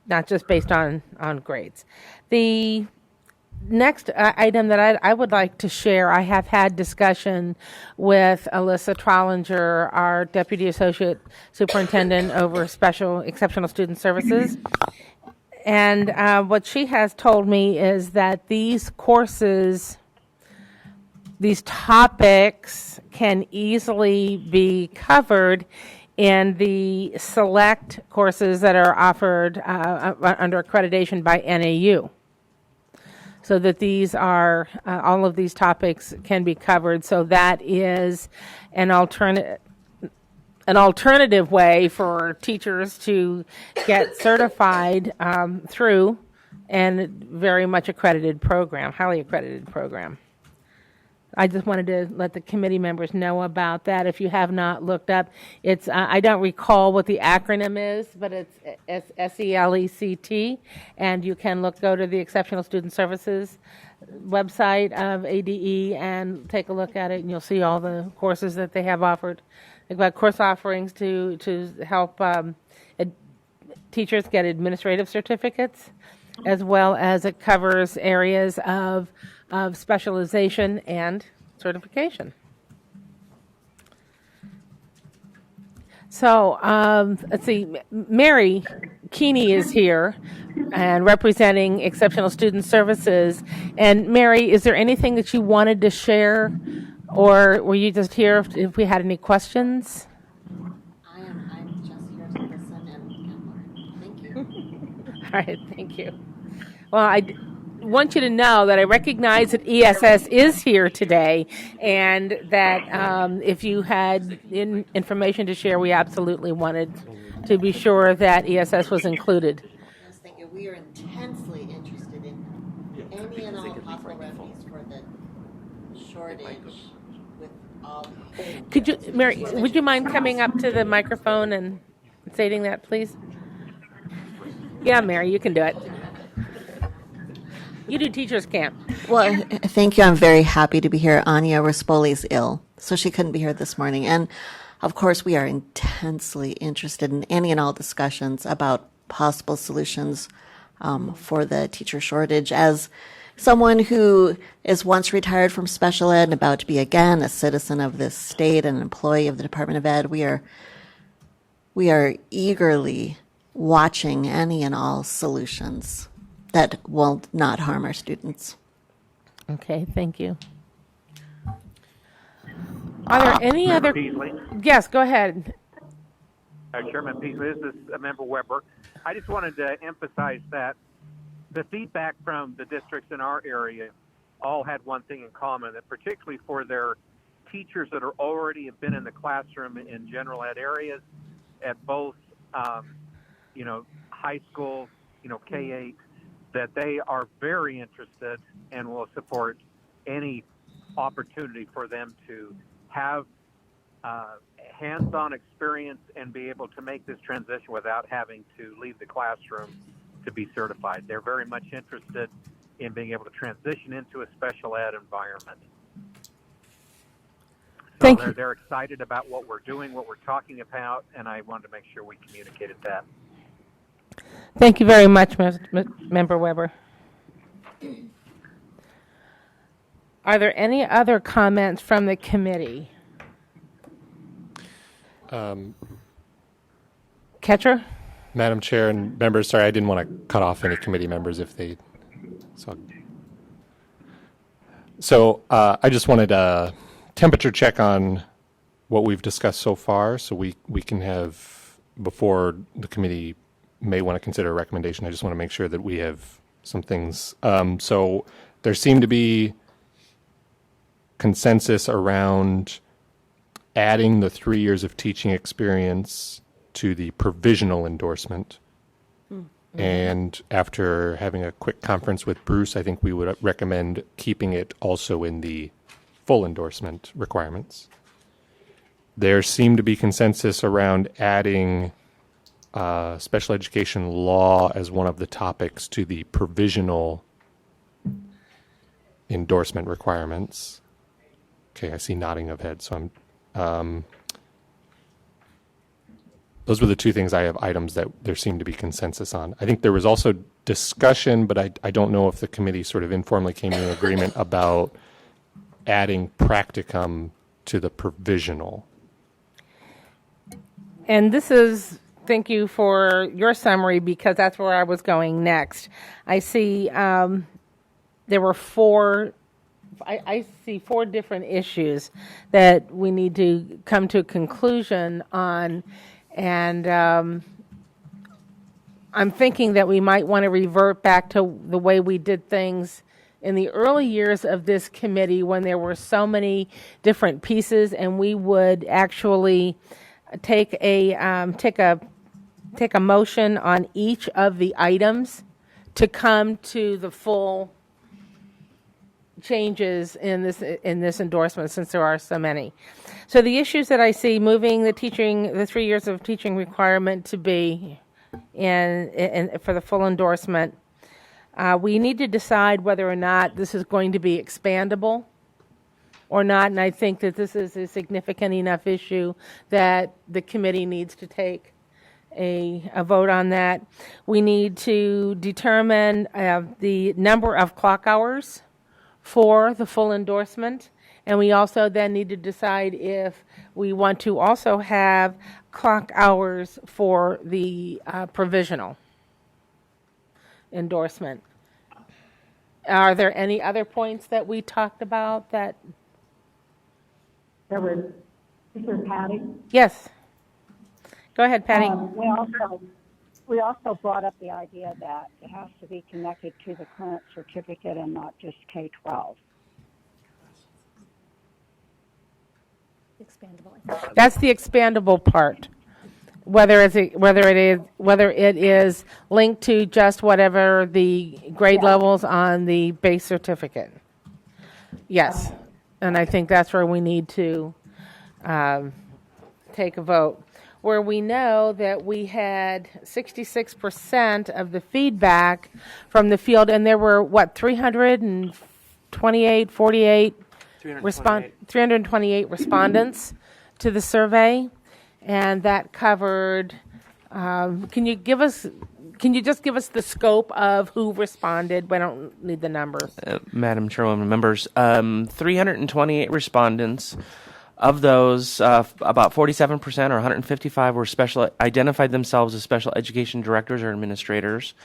not just based on grades. The next item that I would like to share, I have had discussion with Alyssa Trollinger, our Deputy Associate Superintendent over Special Exceptional Student Services. And what she has told me is that these courses, these topics can easily be covered in the select courses that are offered under accreditation by NAU. So that these are, all of these topics can be covered. So that is an alternative way for teachers to get certified through and very much accredited program, highly accredited program. I just wanted to let the committee members know about that. If you have not looked up, it's I don't recall what the acronym is, but it's SELECT, and you can go to the Exceptional Student Services website of ADE and take a look at it, and you'll see all the courses that they have offered. They've got course offerings to help teachers get administrative certificates, as well as it covers areas of specialization and certification. So let's see, Mary Keeney is here and representing Exceptional Student Services. And Mary, is there anything that you wanted to share, or were you just here if we had any questions? I'm just here to listen and learn. Thank you. All right, thank you. Well, I want you to know that I recognize that ESS is here today, and that if you had information to share, we absolutely wanted to be sure that ESS was included. Yes, thank you. We are intensely interested in any and all possible remedies for the shortage with all. Could you, Mary, would you mind coming up to the microphone and stating that, please? Yeah, Mary, you can do it. You do teachers camp. Well, thank you. I'm very happy to be here. Anya Rispoli is ill, so she couldn't be here this morning. And of course, we are intensely interested in any and all discussions about possible solutions for the teacher shortage. As someone who is once retired from special ed and about to be again a citizen of this state and an employee of the Department of Ed, we are eagerly watching any and all solutions that will not harm our students. Okay, thank you. Are there any other? Peasley. Yes, go ahead. Chairman Peasley, this is Member Weber. I just wanted to emphasize that the feedback from the districts in our area all had one thing in common, that particularly for their teachers that are already have been in the classroom in general ed areas at both, high school, K-8, that they are very interested and will support any opportunity for them to have hands-on experience and be able to make this transition without having to leave the classroom to be certified. They're very much interested in being able to transition into a special ed environment. So they're excited about what we're doing, what we're talking about, and I wanted to make sure we communicated that. Thank you very much, Member Weber. Are there any other comments from the committee? Ketcher? Madam Chair and members, sorry, I didn't want to cut off any committee members if they saw. So I just wanted a temperature check on what we've discussed so far, so we can have, before the committee may want to consider a recommendation, I just want to make sure that we have some things. So there seemed to be consensus around adding the 3 years of teaching experience to the provisional endorsement. Mm-hmm. And after having a quick conference with Bruce, I think we would recommend keeping it also in the full endorsement requirements. There seemed to be consensus around adding special education law as one of the topics to the provisional endorsement requirements. Okay, I see nodding of heads, so I'm those were the two things I have items that there seemed to be consensus on. I think there was also discussion, but I don't know if the committee sort of informally came to an agreement about adding practicum to the provisional. And this is, thank you for your summary, because that's where I was going next. I see there were I see four different issues that we need to come to a conclusion on, and I'm thinking that we might want to revert back to the way we did things in the early years of this committee, when there were so many different pieces, and we would actually take a motion on each of the items to come to the full changes in this endorsement, since there are so many. So the issues that I see: moving the 3 years of teaching requirement to be in for the full endorsement. We need to decide whether or not this is going to be expandable or not, and I think that this is a significant enough issue that the committee needs to take a vote on that. We need to determine the number of clock hours for the full endorsement, and we also then need to decide if we want to also have clock hours for the provisional endorsement. Are there any other points that we talked about that? There was, this is Patty. Yes. Go ahead, Patty. We also brought up the idea that it has to be connected to the current certificate and not just K-12. Expandable. That's the expandable part. Whether it is linked to just whatever the grade levels on the base certificate. Yes, and I think that's where we need to take a vote. Where we know that we had 66% of the feedback from the field, and there were 328 respondents to the survey, and that covered. Can you just give us the scope of who responded? We don't need the numbers. Madam Chairwoman, members, 328 respondents. Of those, about 47% or 155 were identified themselves as special education directors or administrators.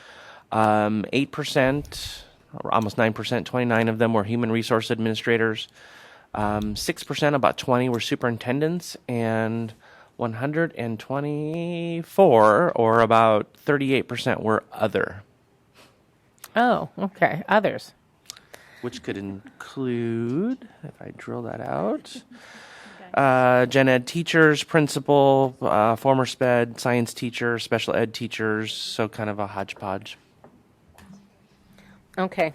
8%, or almost 9%, 29 of them were human resource administrators. 6%, about 20, were superintendents, and 124, or about 38%, were other. Oh, okay, others. Which could include, if I drill that out, gen ed teachers, principal, former SPED, science teachers, special ed teachers, so kind of a hodgepodge. Okay.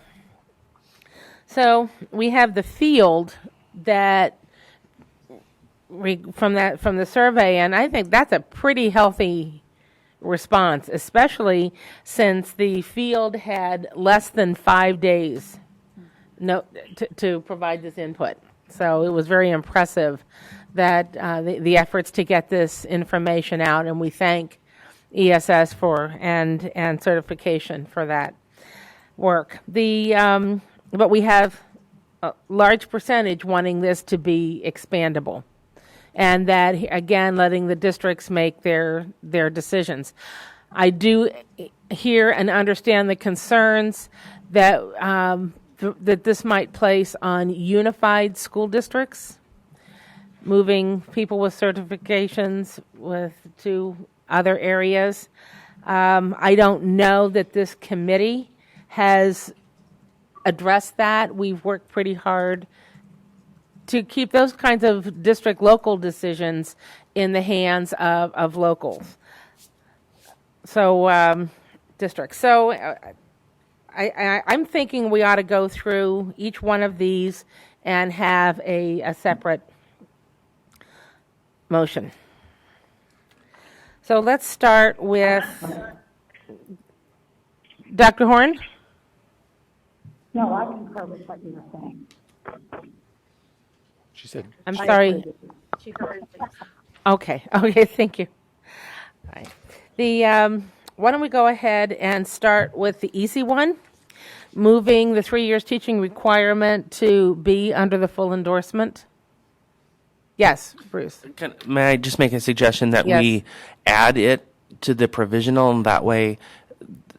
So we have the field that from the survey, and I think that's a pretty healthy response, especially since the field had less than 5 days to provide this input. So it was very impressive that the efforts to get this information out, and we thank ESS and certification for that work. But we have a large percentage wanting this to be expandable, and that, again, letting the districts make their decisions. I do hear and understand the concerns that that this might place on unified school districts, moving people with certifications to other areas. I don't know that this committee has addressed that. We've worked pretty hard to keep those kinds of district local decisions in the hands of locals. So districts. So I'm thinking we ought to go through each one of these and have a separate motion. So let's start with Dr. Horn. No, I concur with what you were saying. She said. I'm sorry. Okay, thank you. right. Why don't we go ahead and start with the easy one? Moving the 3 years teaching requirement to be under the full endorsement. Yes, Bruce. May I just make a suggestion that Yes. we add it to the provisional, and that way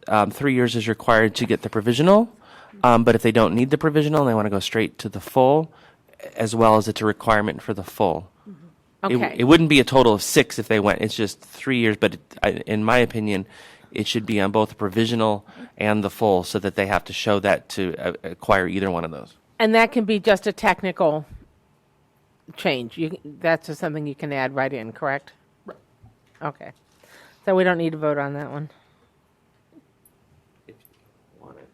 3 years is required to get the provisional, but if they don't need the provisional and they want to go straight to the full, as well as it's a requirement for the full. Okay. It wouldn't be a total of 6 if they went. It's just 3 years, but in my opinion, it should be on both the provisional and the full, so that they have to show that to acquire either one of those. And that can be just a technical change. That's just something you can add right in, correct? Right. Okay. So we don't need to vote on that one.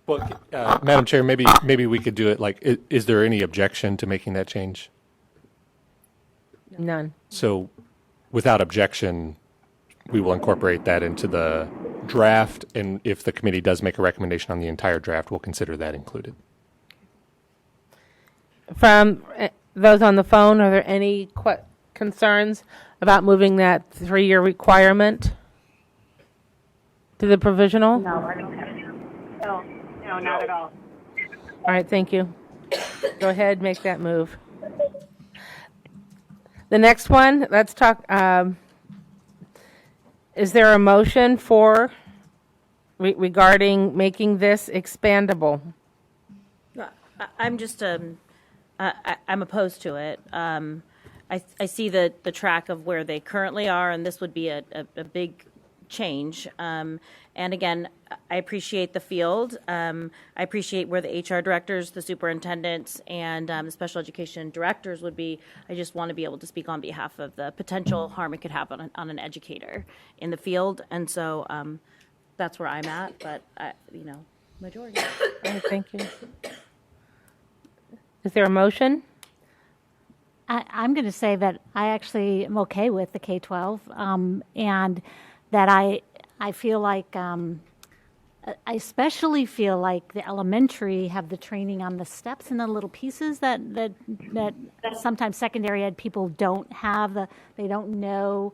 Well, Madam Chair, maybe we could do it like, is there any objection to making that change? None. So without objection, we will incorporate that into the draft, and if the committee does make a recommendation on the entire draft, we'll consider that included. From those on the phone, are there any concerns about moving that 3-year requirement to the provisional? No, not at all. All right, thank you. Go ahead, make that move. The next one, let's talk, is there a motion for regarding making this expandable? I'm just I'm opposed to it. I see the track of where they currently are, and this would be a big change. And again, I appreciate the field. I appreciate where the HR directors, the superintendents, and the special education directors would be. I just want to be able to speak on behalf of the potential harm it could have on an educator in the field. And so that's where I'm at, but, majority. All right, thank you. Is there a motion? I'm going to say that I actually am okay with the K-12, and that I feel like, I especially feel like the elementary have the training on the steps and the little pieces that sometimes secondary ed people don't have. They don't know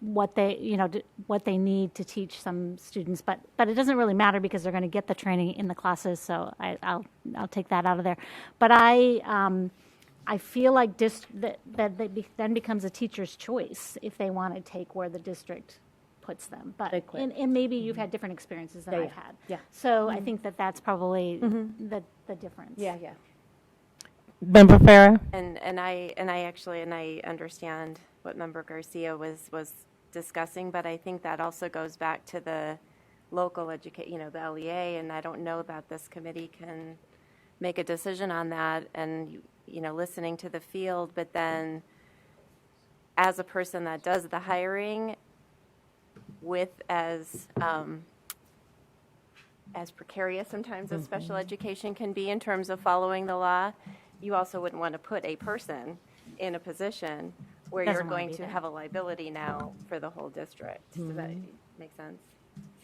what they need to teach some students, but it doesn't really matter because they're going to get the training in the classes. So I'll take that out of there. But I feel like then becomes a teacher's choice if they want to take where the district puts them. But and maybe you've had different experiences than I've had. Yeah. So I think that's probably the difference. Yeah. Member Farah? And I understand what Member Garcia was discussing, but I think that also goes back to the local education, the LEA, and I don't know that this committee can make a decision on that, and listening to the field, but then as a person that does the hiring, with as precarious sometimes as special education can be in terms of following the law, you also wouldn't want to put a person in a position where you're going to have a liability now for the whole district. Does that make sense?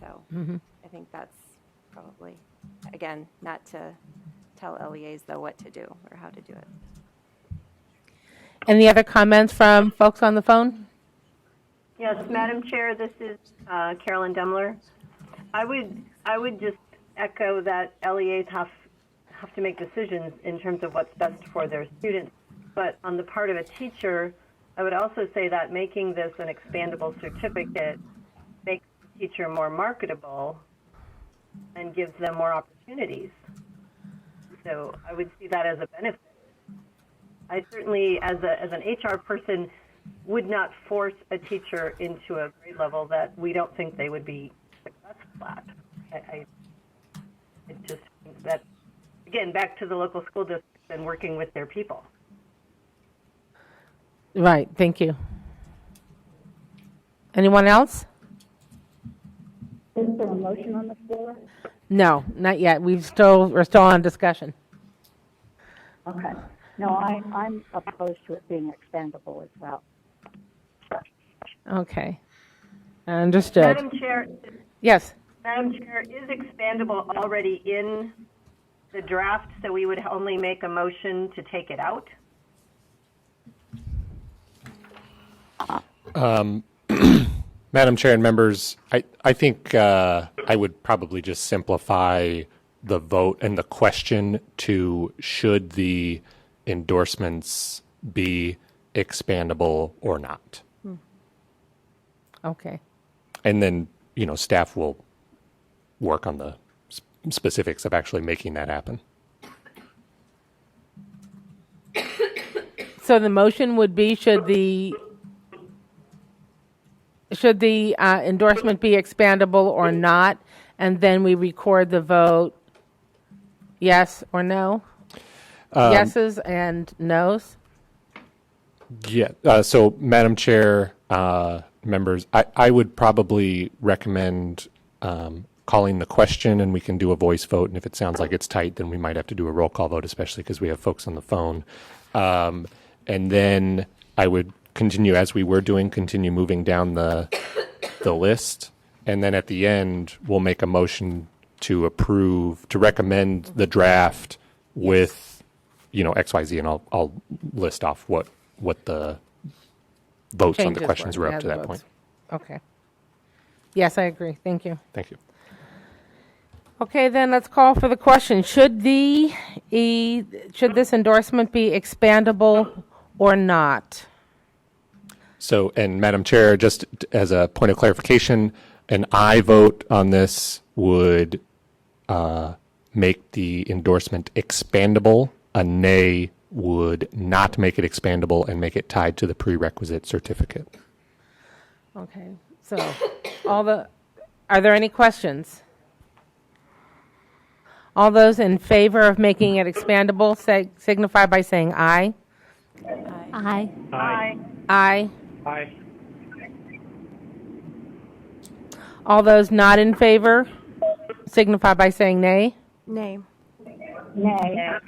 So I think that's probably, again, not to tell LEAs, though, what to do or how to do it. Any other comments from folks on the phone? Yes, Madam Chair, this is Carolyn Demler. I would just echo that LEAs have to make decisions in terms of what's best for their students. But on the part of a teacher, I would also say that making this an expandable certificate makes the teacher more marketable and gives them more opportunities. So I would see that as a benefit. I certainly, as an HR person, would not force a teacher into a grade level that we don't think they would be successful at. I just think that, again, back to the local school districts and working with their people. Right, thank you. Anyone else? Is there a motion on the floor? No, not yet. We're still on discussion. Okay. No, I'm opposed to it being expandable as well. Okay. Understood. Madam Chair. Yes. Madam Chair, is expandable already in the draft, so we would only make a motion to take it out? Madam Chair and members, I think I would probably just simplify the vote and the question to should the endorsements be expandable or not. Okay. And then, staff will work on the specifics of actually making that happen. So the motion would be, should the endorsement be expandable or not? And then we record the vote, yes or no? Yeses and nos? Yeah. So, Madam Chair, members, I would probably recommend calling the question, and we can do a voice vote. And if it sounds like it's tight, then we might have to do a roll call vote, especially because we have folks on the phone. And then I would continue, as we were doing, continue moving down the list. And then at the end, we'll make a motion to approve, to recommend the draft with, X, Y, Z, and I'll list off what the votes on the Changes questions were. were Yeah, up to the that votes. point. Okay. Yes, I agree. Thank you. Thank you. Okay, then let's call for the question. Should this endorsement be expandable or not? So, and Madam Chair, just as a point of clarification, an aye vote on this would make the endorsement expandable. A nay would not make it expandable and make it tied to the prerequisite certificate. Okay, so are there any questions? All those in favor of making it expandable signify by saying aye. Aye. Aye. Aye. Aye. All those not in favor signify by saying nay. Nay. Nay.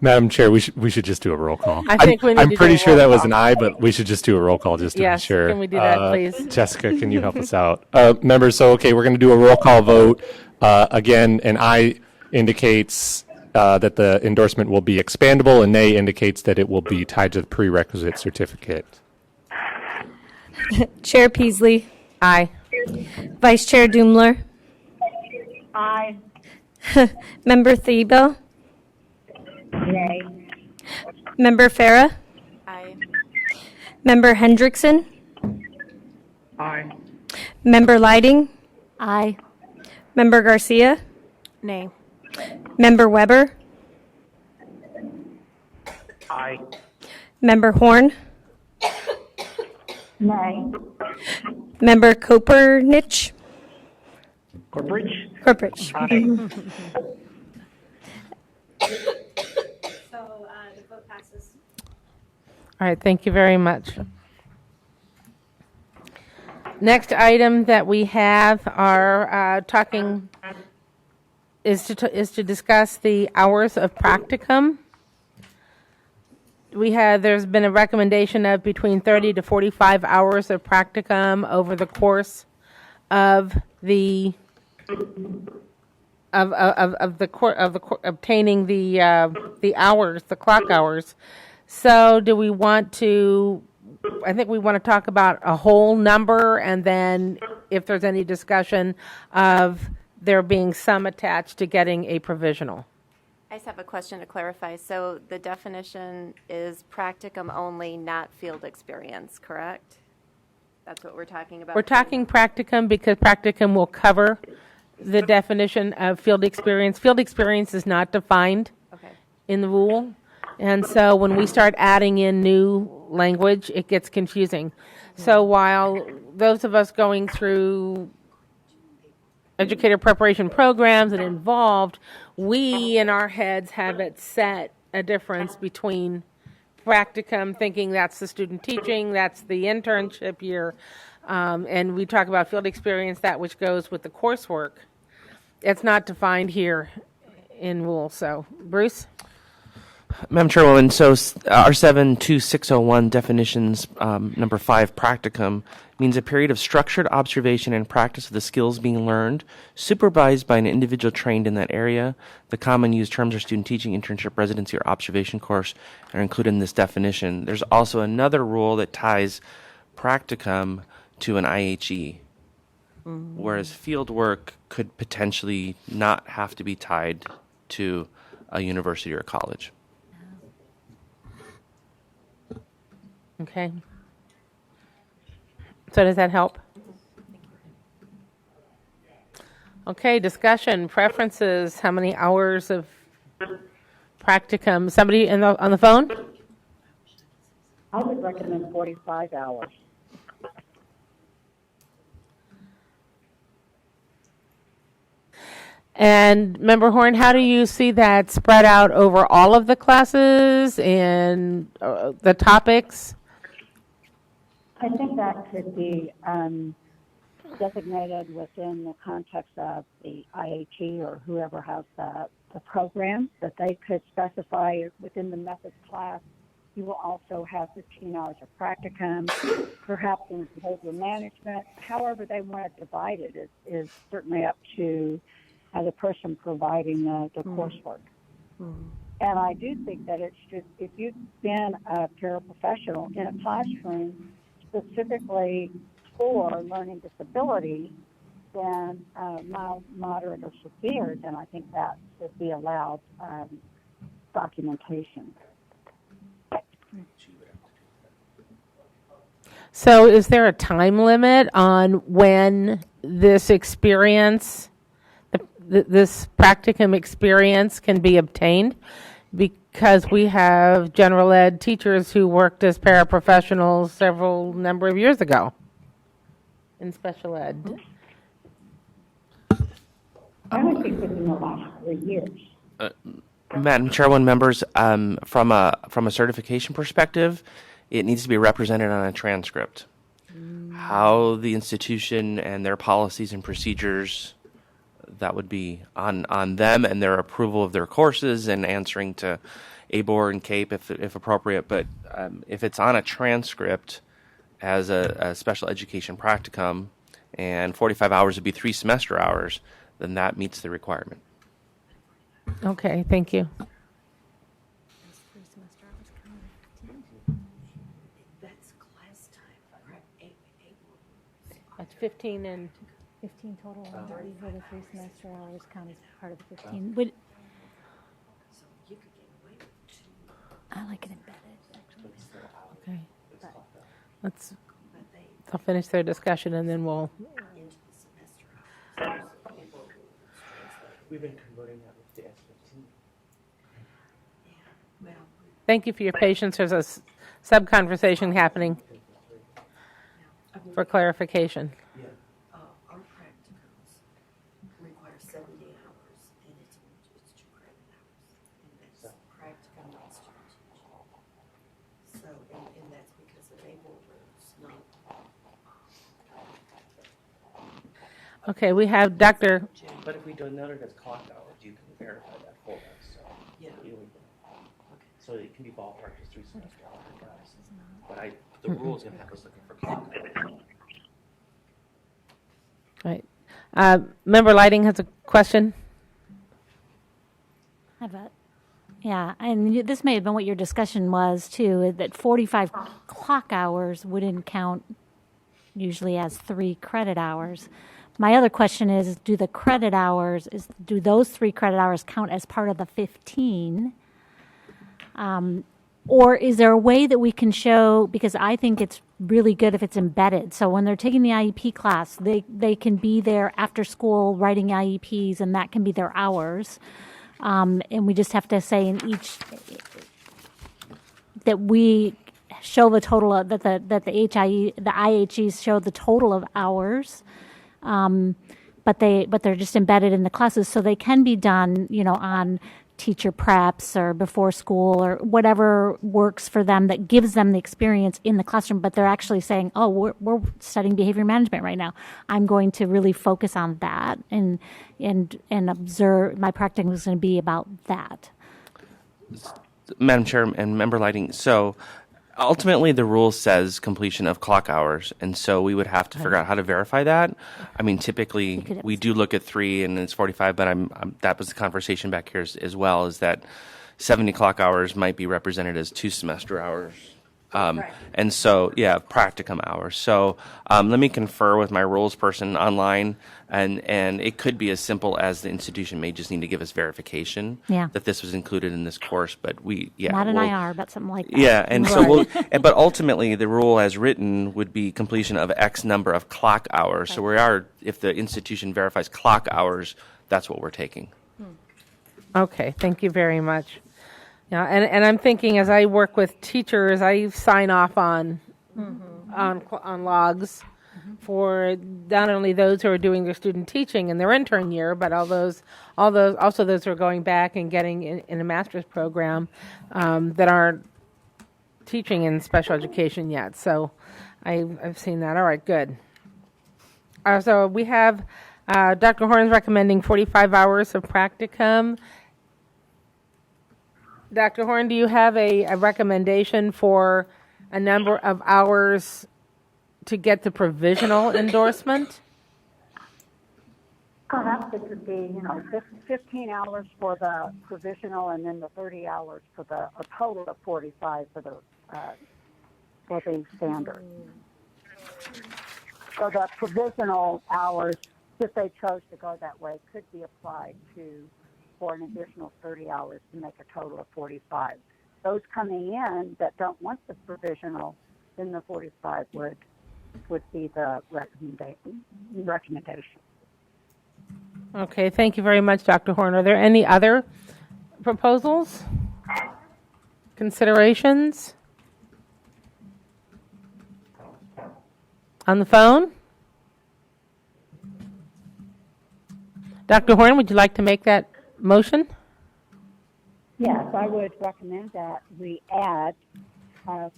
Madam Chair, we should just do a roll call. I think we need to I'm do pretty a sure roll that was call. an aye, but we should just do a roll call just to Yes, be sure. can we do that, please? Jessica, can you help us out? Members, so okay, we're going to do a roll call vote. Again, an aye indicates that the endorsement will be expandable, and nay indicates that it will be tied to the prerequisite certificate. Chair Peasley, Aye. Vice Chair Doomler, Aye. Member Thebe, Nay. Member Farah, Aye. Member Hendrickson, Aye. Member Lighting, Aye. Member Garcia, Nay. Member Weber, Aye. Member Horn, Nay. Member Kopernich, Corbridge? Corporich. All right, thank you very much. Next item that we have is to discuss the hours of practicum. There's been a recommendation of between 30 to 45 hours of practicum over the course of obtaining the hours, the clock hours. So do we want to, I think we want to talk about a whole number, and then if there's any discussion of there being some attached to getting a provisional. I just have a question to clarify. So the definition is practicum only, not field experience, correct? That's what we're talking about? We're talking practicum because practicum will cover the definition of field experience. Field experience is not defined in the rule. And so when we start adding in new language, it gets confusing. So while those of us going through educator preparation programs and involved, we in our heads have it set a difference between practicum, thinking that's the student teaching, that's the internship year, and we talk about field experience, that which goes with the coursework. It's not defined here in rule. So, Bruce? Madam Chairwoman, so R72601 definitions, number 5, practicum, means a period of structured observation and practice of the skills being learned, supervised by an individual trained in that area. The common used terms are student teaching, internship, residency, or observation course are included in this definition. There's also another rule that ties practicum to an IHE, whereas field work could potentially not have to be tied to a university or a college. Okay. So does that help? Okay, discussion, preferences, how many hours of practicum? Somebody on the phone? I would recommend 45 hours. And Member Horn, how do you see that spread out over all of the classes and the topics? I think that could be designated within the context of the IHE or whoever has the program, that they could specify within the methods class. You will also have 15 hours of practicum, perhaps in behavior management. However they want to divide it is certainly up to the person providing the coursework. And I do think that it should, if you've been a paraprofessional in a classroom specifically for learning disability, then mild, moderate, or severe, then I think that should be allowed documentation. So is there a time limit on when this experience, this practicum experience can be obtained? Because we have general ed teachers who worked as paraprofessionals several number of years ago in special ed. I would think within the last 3 years. Madam Chairwoman, members, from a certification perspective, it needs to be represented on a transcript. How the institution and their policies and procedures, that would be on them and their approval of their courses and answering to ABOR and CAPE if appropriate. But if it's on a transcript as a special education practicum and 45 hours would be 3 semester hours, then that meets the requirement. Okay, thank you. That's 15 and 15 total, and 30 for the 3 semester hours count as part of the 15. Would, I like it embedded, actually. Okay. They'll finish their discussion and then we'll. We've been converting that with the S15. Thank you for your patience. There's a sub-conversation happening for clarification. Our practicums require 70 hours, and it's 2 credit hours, and that's practicum and student teaching. So, and that's because of ABOR rules, not. Okay, we have Dr. But if we denote it as clock hours, you can verify that for us. So Yeah. So it can be ballpark as 3 semester hours, guys. But the rule is going to have us looking for clock hours. Right. Member Lighting has a question. yeah, and this may have been what your discussion was too, that 45 clock hours wouldn't count usually as 3 credit hours. My other question is, do the credit hours, do those 3 credit hours count as part of the 15? Or is there a way that we can show, because I think it's really good if it's embedded. So when they're taking the IEP class, they can be there after school writing IEPs, and that can be their hours. And we just have to say in each, that we show the total of, that the IHEs show the total of hours. But they're just embedded in the classes, so they can be done, on teacher preps or before school or whatever works for them that gives them the experience in the classroom. But they're actually saying, "Oh, we're studying behavior management right now. I'm going to really focus on that and observe. My practicum is going to be about that." Madam Chair and Member Lighting, so ultimately the rule says completion of clock hours, and so we would have to figure out how to verify that. I mean, typically we do look at 3 and it's 45, but that was the conversation back here as well, is that 70 clock hours might be represented as 2 semester hours. And so, yeah, practicum hours. So let me confer with my rules person online, and it could be as simple as the institution may just need to give us verification that this was included in this course. But not an IR, but something like that. Yeah, and so but ultimately the rule as written would be completion of X number of clock hours. So if the institution verifies clock hours, that's what we're taking. Okay, thank you very much. Yeah, and I'm thinking as I work with teachers, I sign off on logs for not only those who are doing their student teaching in their intern year, but all those also those who are going back and getting in a master's program that aren't teaching in special education yet. So I've seen that. All right, good. So we have Dr. Horn's recommending 45 hours of practicum. Dr. Horn, do you have a recommendation for a number of hours to get the provisional endorsement? Perhaps it could be, 15 hours for the provisional, and then the 30 hours for a total of 45 for the standard. So the provisional hours, if they chose to go that way, could be applied for an additional 30 hours to make a total of 45. Those coming in that don't want the provisional, then the 45 would be the recommendation. Okay, thank you very much, Dr. Horn. Are there any other proposals? Considerations? On the phone? Dr. Horn, would you like to make that motion? Yes, I would recommend that we add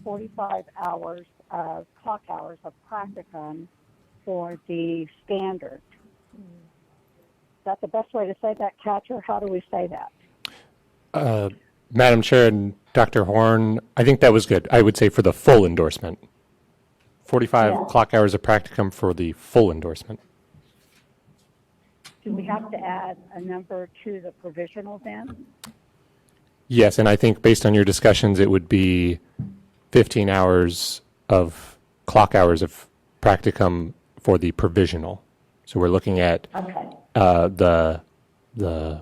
45 hours of clock hours of practicum for the standard. Is that the best way to say that, Catcher? How do we say that? Madam Chair and Dr. Horn, I think that was good. I would say for the full endorsement. 45 clock hours of practicum for the full endorsement. Do we have to add a number to the provisional then? Yes, and I think based on your discussions, it would be 15 hours of clock hours of practicum for the provisional. So we're looking at the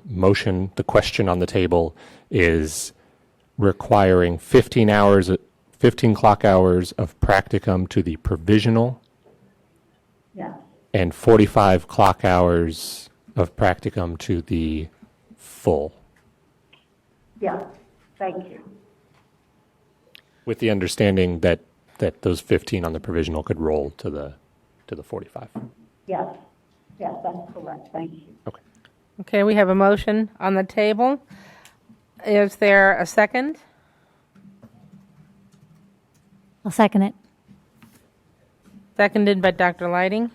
motion, the question on the table is requiring 15 clock hours of practicum to the provisional and 45 clock hours of practicum to the full. Yeah, thank you. With the understanding that those 15 on the provisional could roll to the 45. Yes, that's correct. Thank you. Okay, we have a motion on the table. Is there a second? I'll second it. Seconded by Dr. Lighting.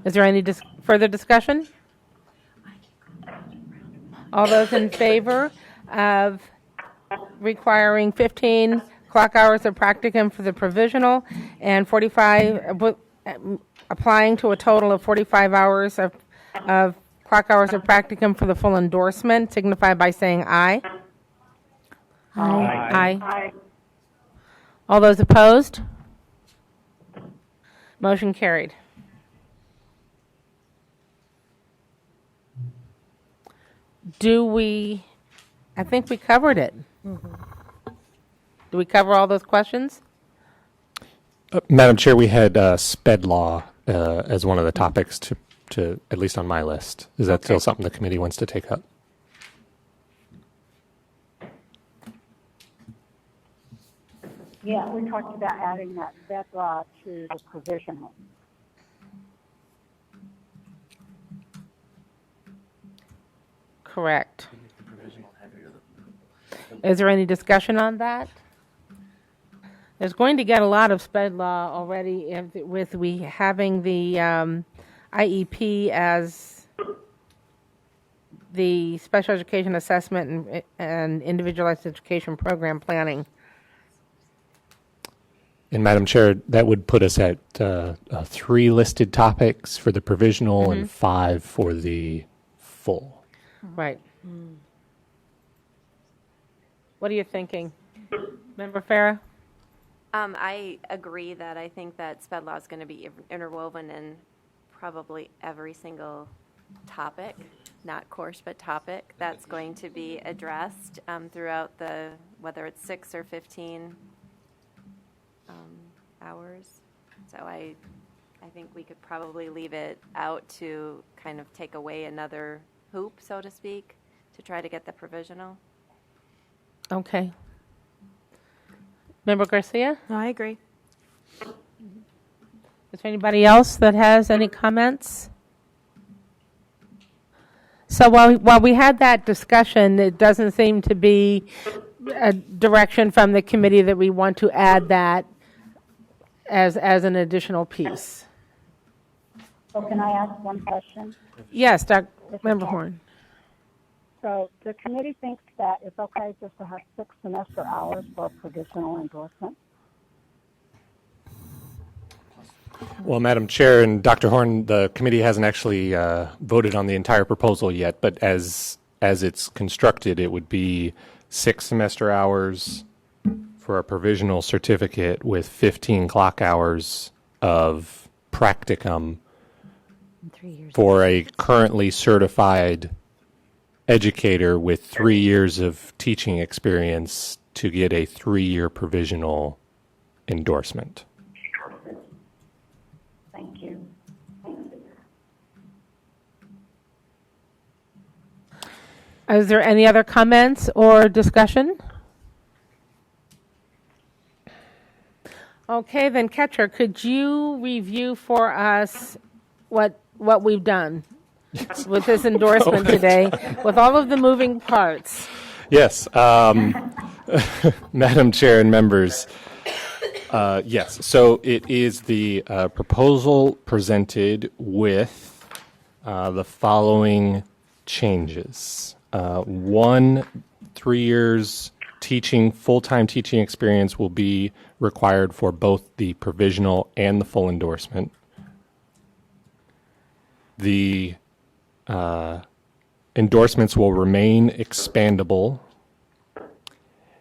Is there any further discussion? All those in favor of requiring 15 clock hours of practicum for the provisional and 45, applying to a total of 45 hours of clock hours of practicum for the full endorsement, signify by saying aye. Aye. All those opposed? Motion carried. I think we covered it. Do we cover all those questions? Madam Chair, we had SPED law as one of the topics to at least on my list. Is that still something the committee wants to take up? Yeah, we talked about adding that SPED law to the provisional. Correct. Is there any discussion on that? There's going to get a lot of SPED law already with we having the IEP as the special education assessment and individualized education program planning. And Madam Chair, that would put us at 3 listed topics for the provisional and 5 for the full. Right. What are you thinking? Member Farah? I agree that I think that SPED law is going to be interwoven in probably every single topic, not course, but topic, that's going to be addressed throughout whether it's 6 or 15 hours. So I think we could probably leave it out to kind of take away another hoop, so to speak, to try to get the provisional. Okay. Member Garcia? No, I agree. Is there anybody else that has any comments? So while we had that discussion, it doesn't seem to be a direction from the committee that we want to add that as an additional piece. So can I ask one question? Yes, Member Horn. So the committee thinks that it's okay just to have 6 semester hours for a provisional endorsement? Well, Madam Chair and Dr. Horn, the committee hasn't actually voted on the entire proposal yet, but as it's constructed, it would be 6 semester hours for a provisional certificate with 15 clock hours of practicum 3 years. for a currently certified educator with 3 years of teaching experience to get a 3-year provisional endorsement. Thank you. Is there any other comments or discussion? Okay, then Ketcher, could you review for us what we've done with this endorsement today, with all of the moving parts? Yes, Madam Chair and members, yes. So it is the proposal presented with the following changes. 1, 3 years full-time teaching experience will be required for both the provisional and the full endorsement. The endorsements will remain expandable,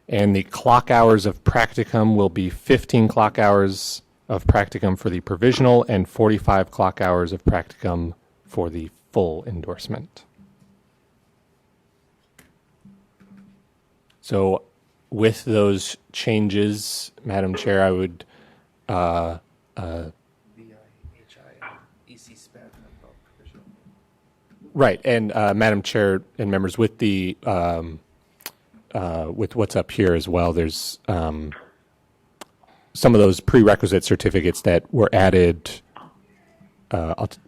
and the clock hours of practicum will be 15 clock hours of practicum for the provisional and 45 clock hours of practicum for the full endorsement. So with those changes, Madam Chair, I would right, and Madam Chair and members, with the with what's up here as well, there's some of those prerequisite certificates that were added. Not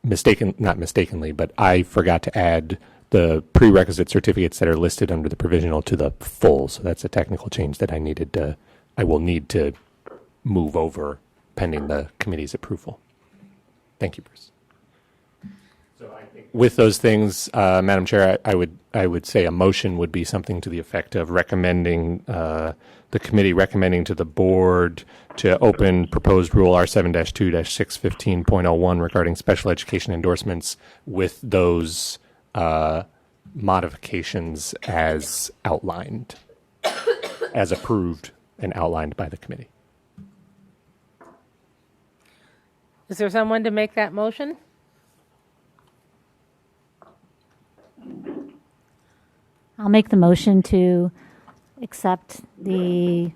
mistakenly, but I forgot to add the prerequisite certificates that are listed under the provisional to the full. So that's a technical change that I will need to move over pending the committee's approval. Thank you, Bruce. So I think with those things, Madam Chair, I would say a motion would be something to the effect of recommending the committee recommending to the board to open proposed rule R7-2-615.01 regarding special education endorsements with those modifications as outlined, as approved and outlined by the committee. Is there someone to make that motion? I'll make the motion to accept the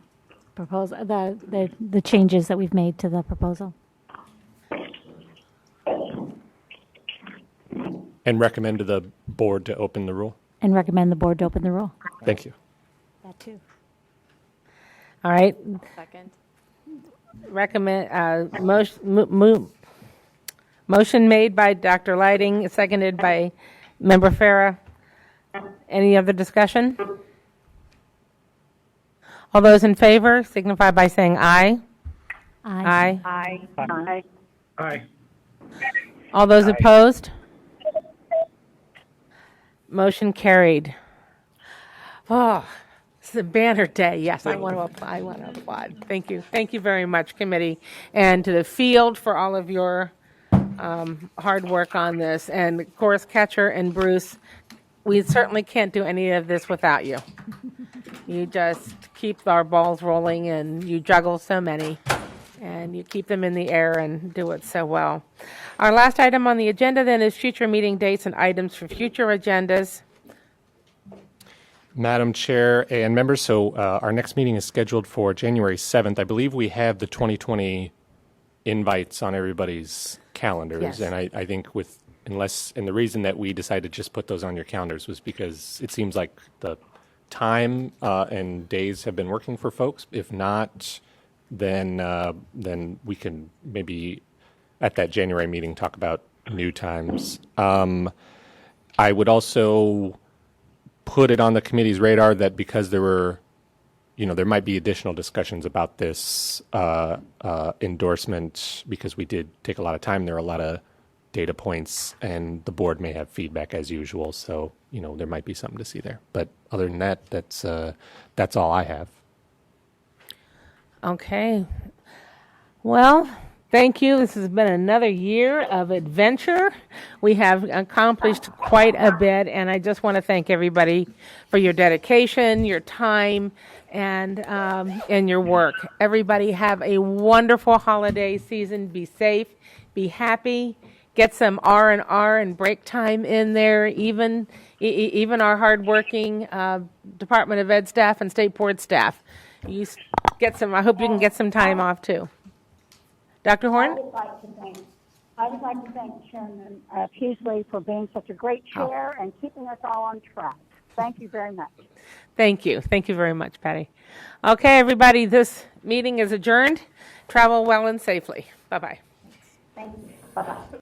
proposal, the changes that we've made to the proposal. And recommend to the board to open the rule. And recommend the board to open the rule. Thank you. That too. All right. Second. Motion made by Dr. Lighting, seconded by Member Farah. Any other discussion? All those in favor signify by saying aye. Aye. Aye. Aye. Aye. All those opposed? Motion carried. Oh, it's a banner day. Yes, I want to apply. I want to applaud. Thank you. Thank you very much, committee, and to the field for all of your hard work on this. And of course, Catcher and Bruce, we certainly can't do any of this without you. You just keep our balls rolling, and you juggle so many, and you keep them in the air and do it so well. Our last item on the agenda then is future meeting dates and items for future agendas. Madam Chair and members, so our next meeting is scheduled for January 7th. I believe we have the 2020 invites on everybody's calendars. Yes. And I think and the reason that we decided to just put those on your calendars was because it seems like the time and days have been working for folks. If not, then we can maybe at that January meeting talk about new times. I would also put it on the committee's radar that because there might be additional discussions about this endorsement, because we did take a lot of time. There are a lot of data points, and the board may have feedback as usual. So, there might be something to see there. But other than that, that's all I have. Okay. Well, thank you. This has been another year of adventure. We have accomplished quite a bit, and I just want to thank everybody for your dedication, your time, and your work. Everybody have a wonderful holiday season. Be safe, be happy, get some R&R and break time in there. Even our hardworking Department of Ed staff and State Board staff. I hope you can get some time off too. Dr. Horn? I would like to thank Chairman Peasley for being such a great chair and keeping us all on track. Thank you very much. Thank you. Thank you very much, Patty. Okay, everybody, this meeting is adjourned. Travel well and safely. Bye-bye. Thank you. Bye-bye.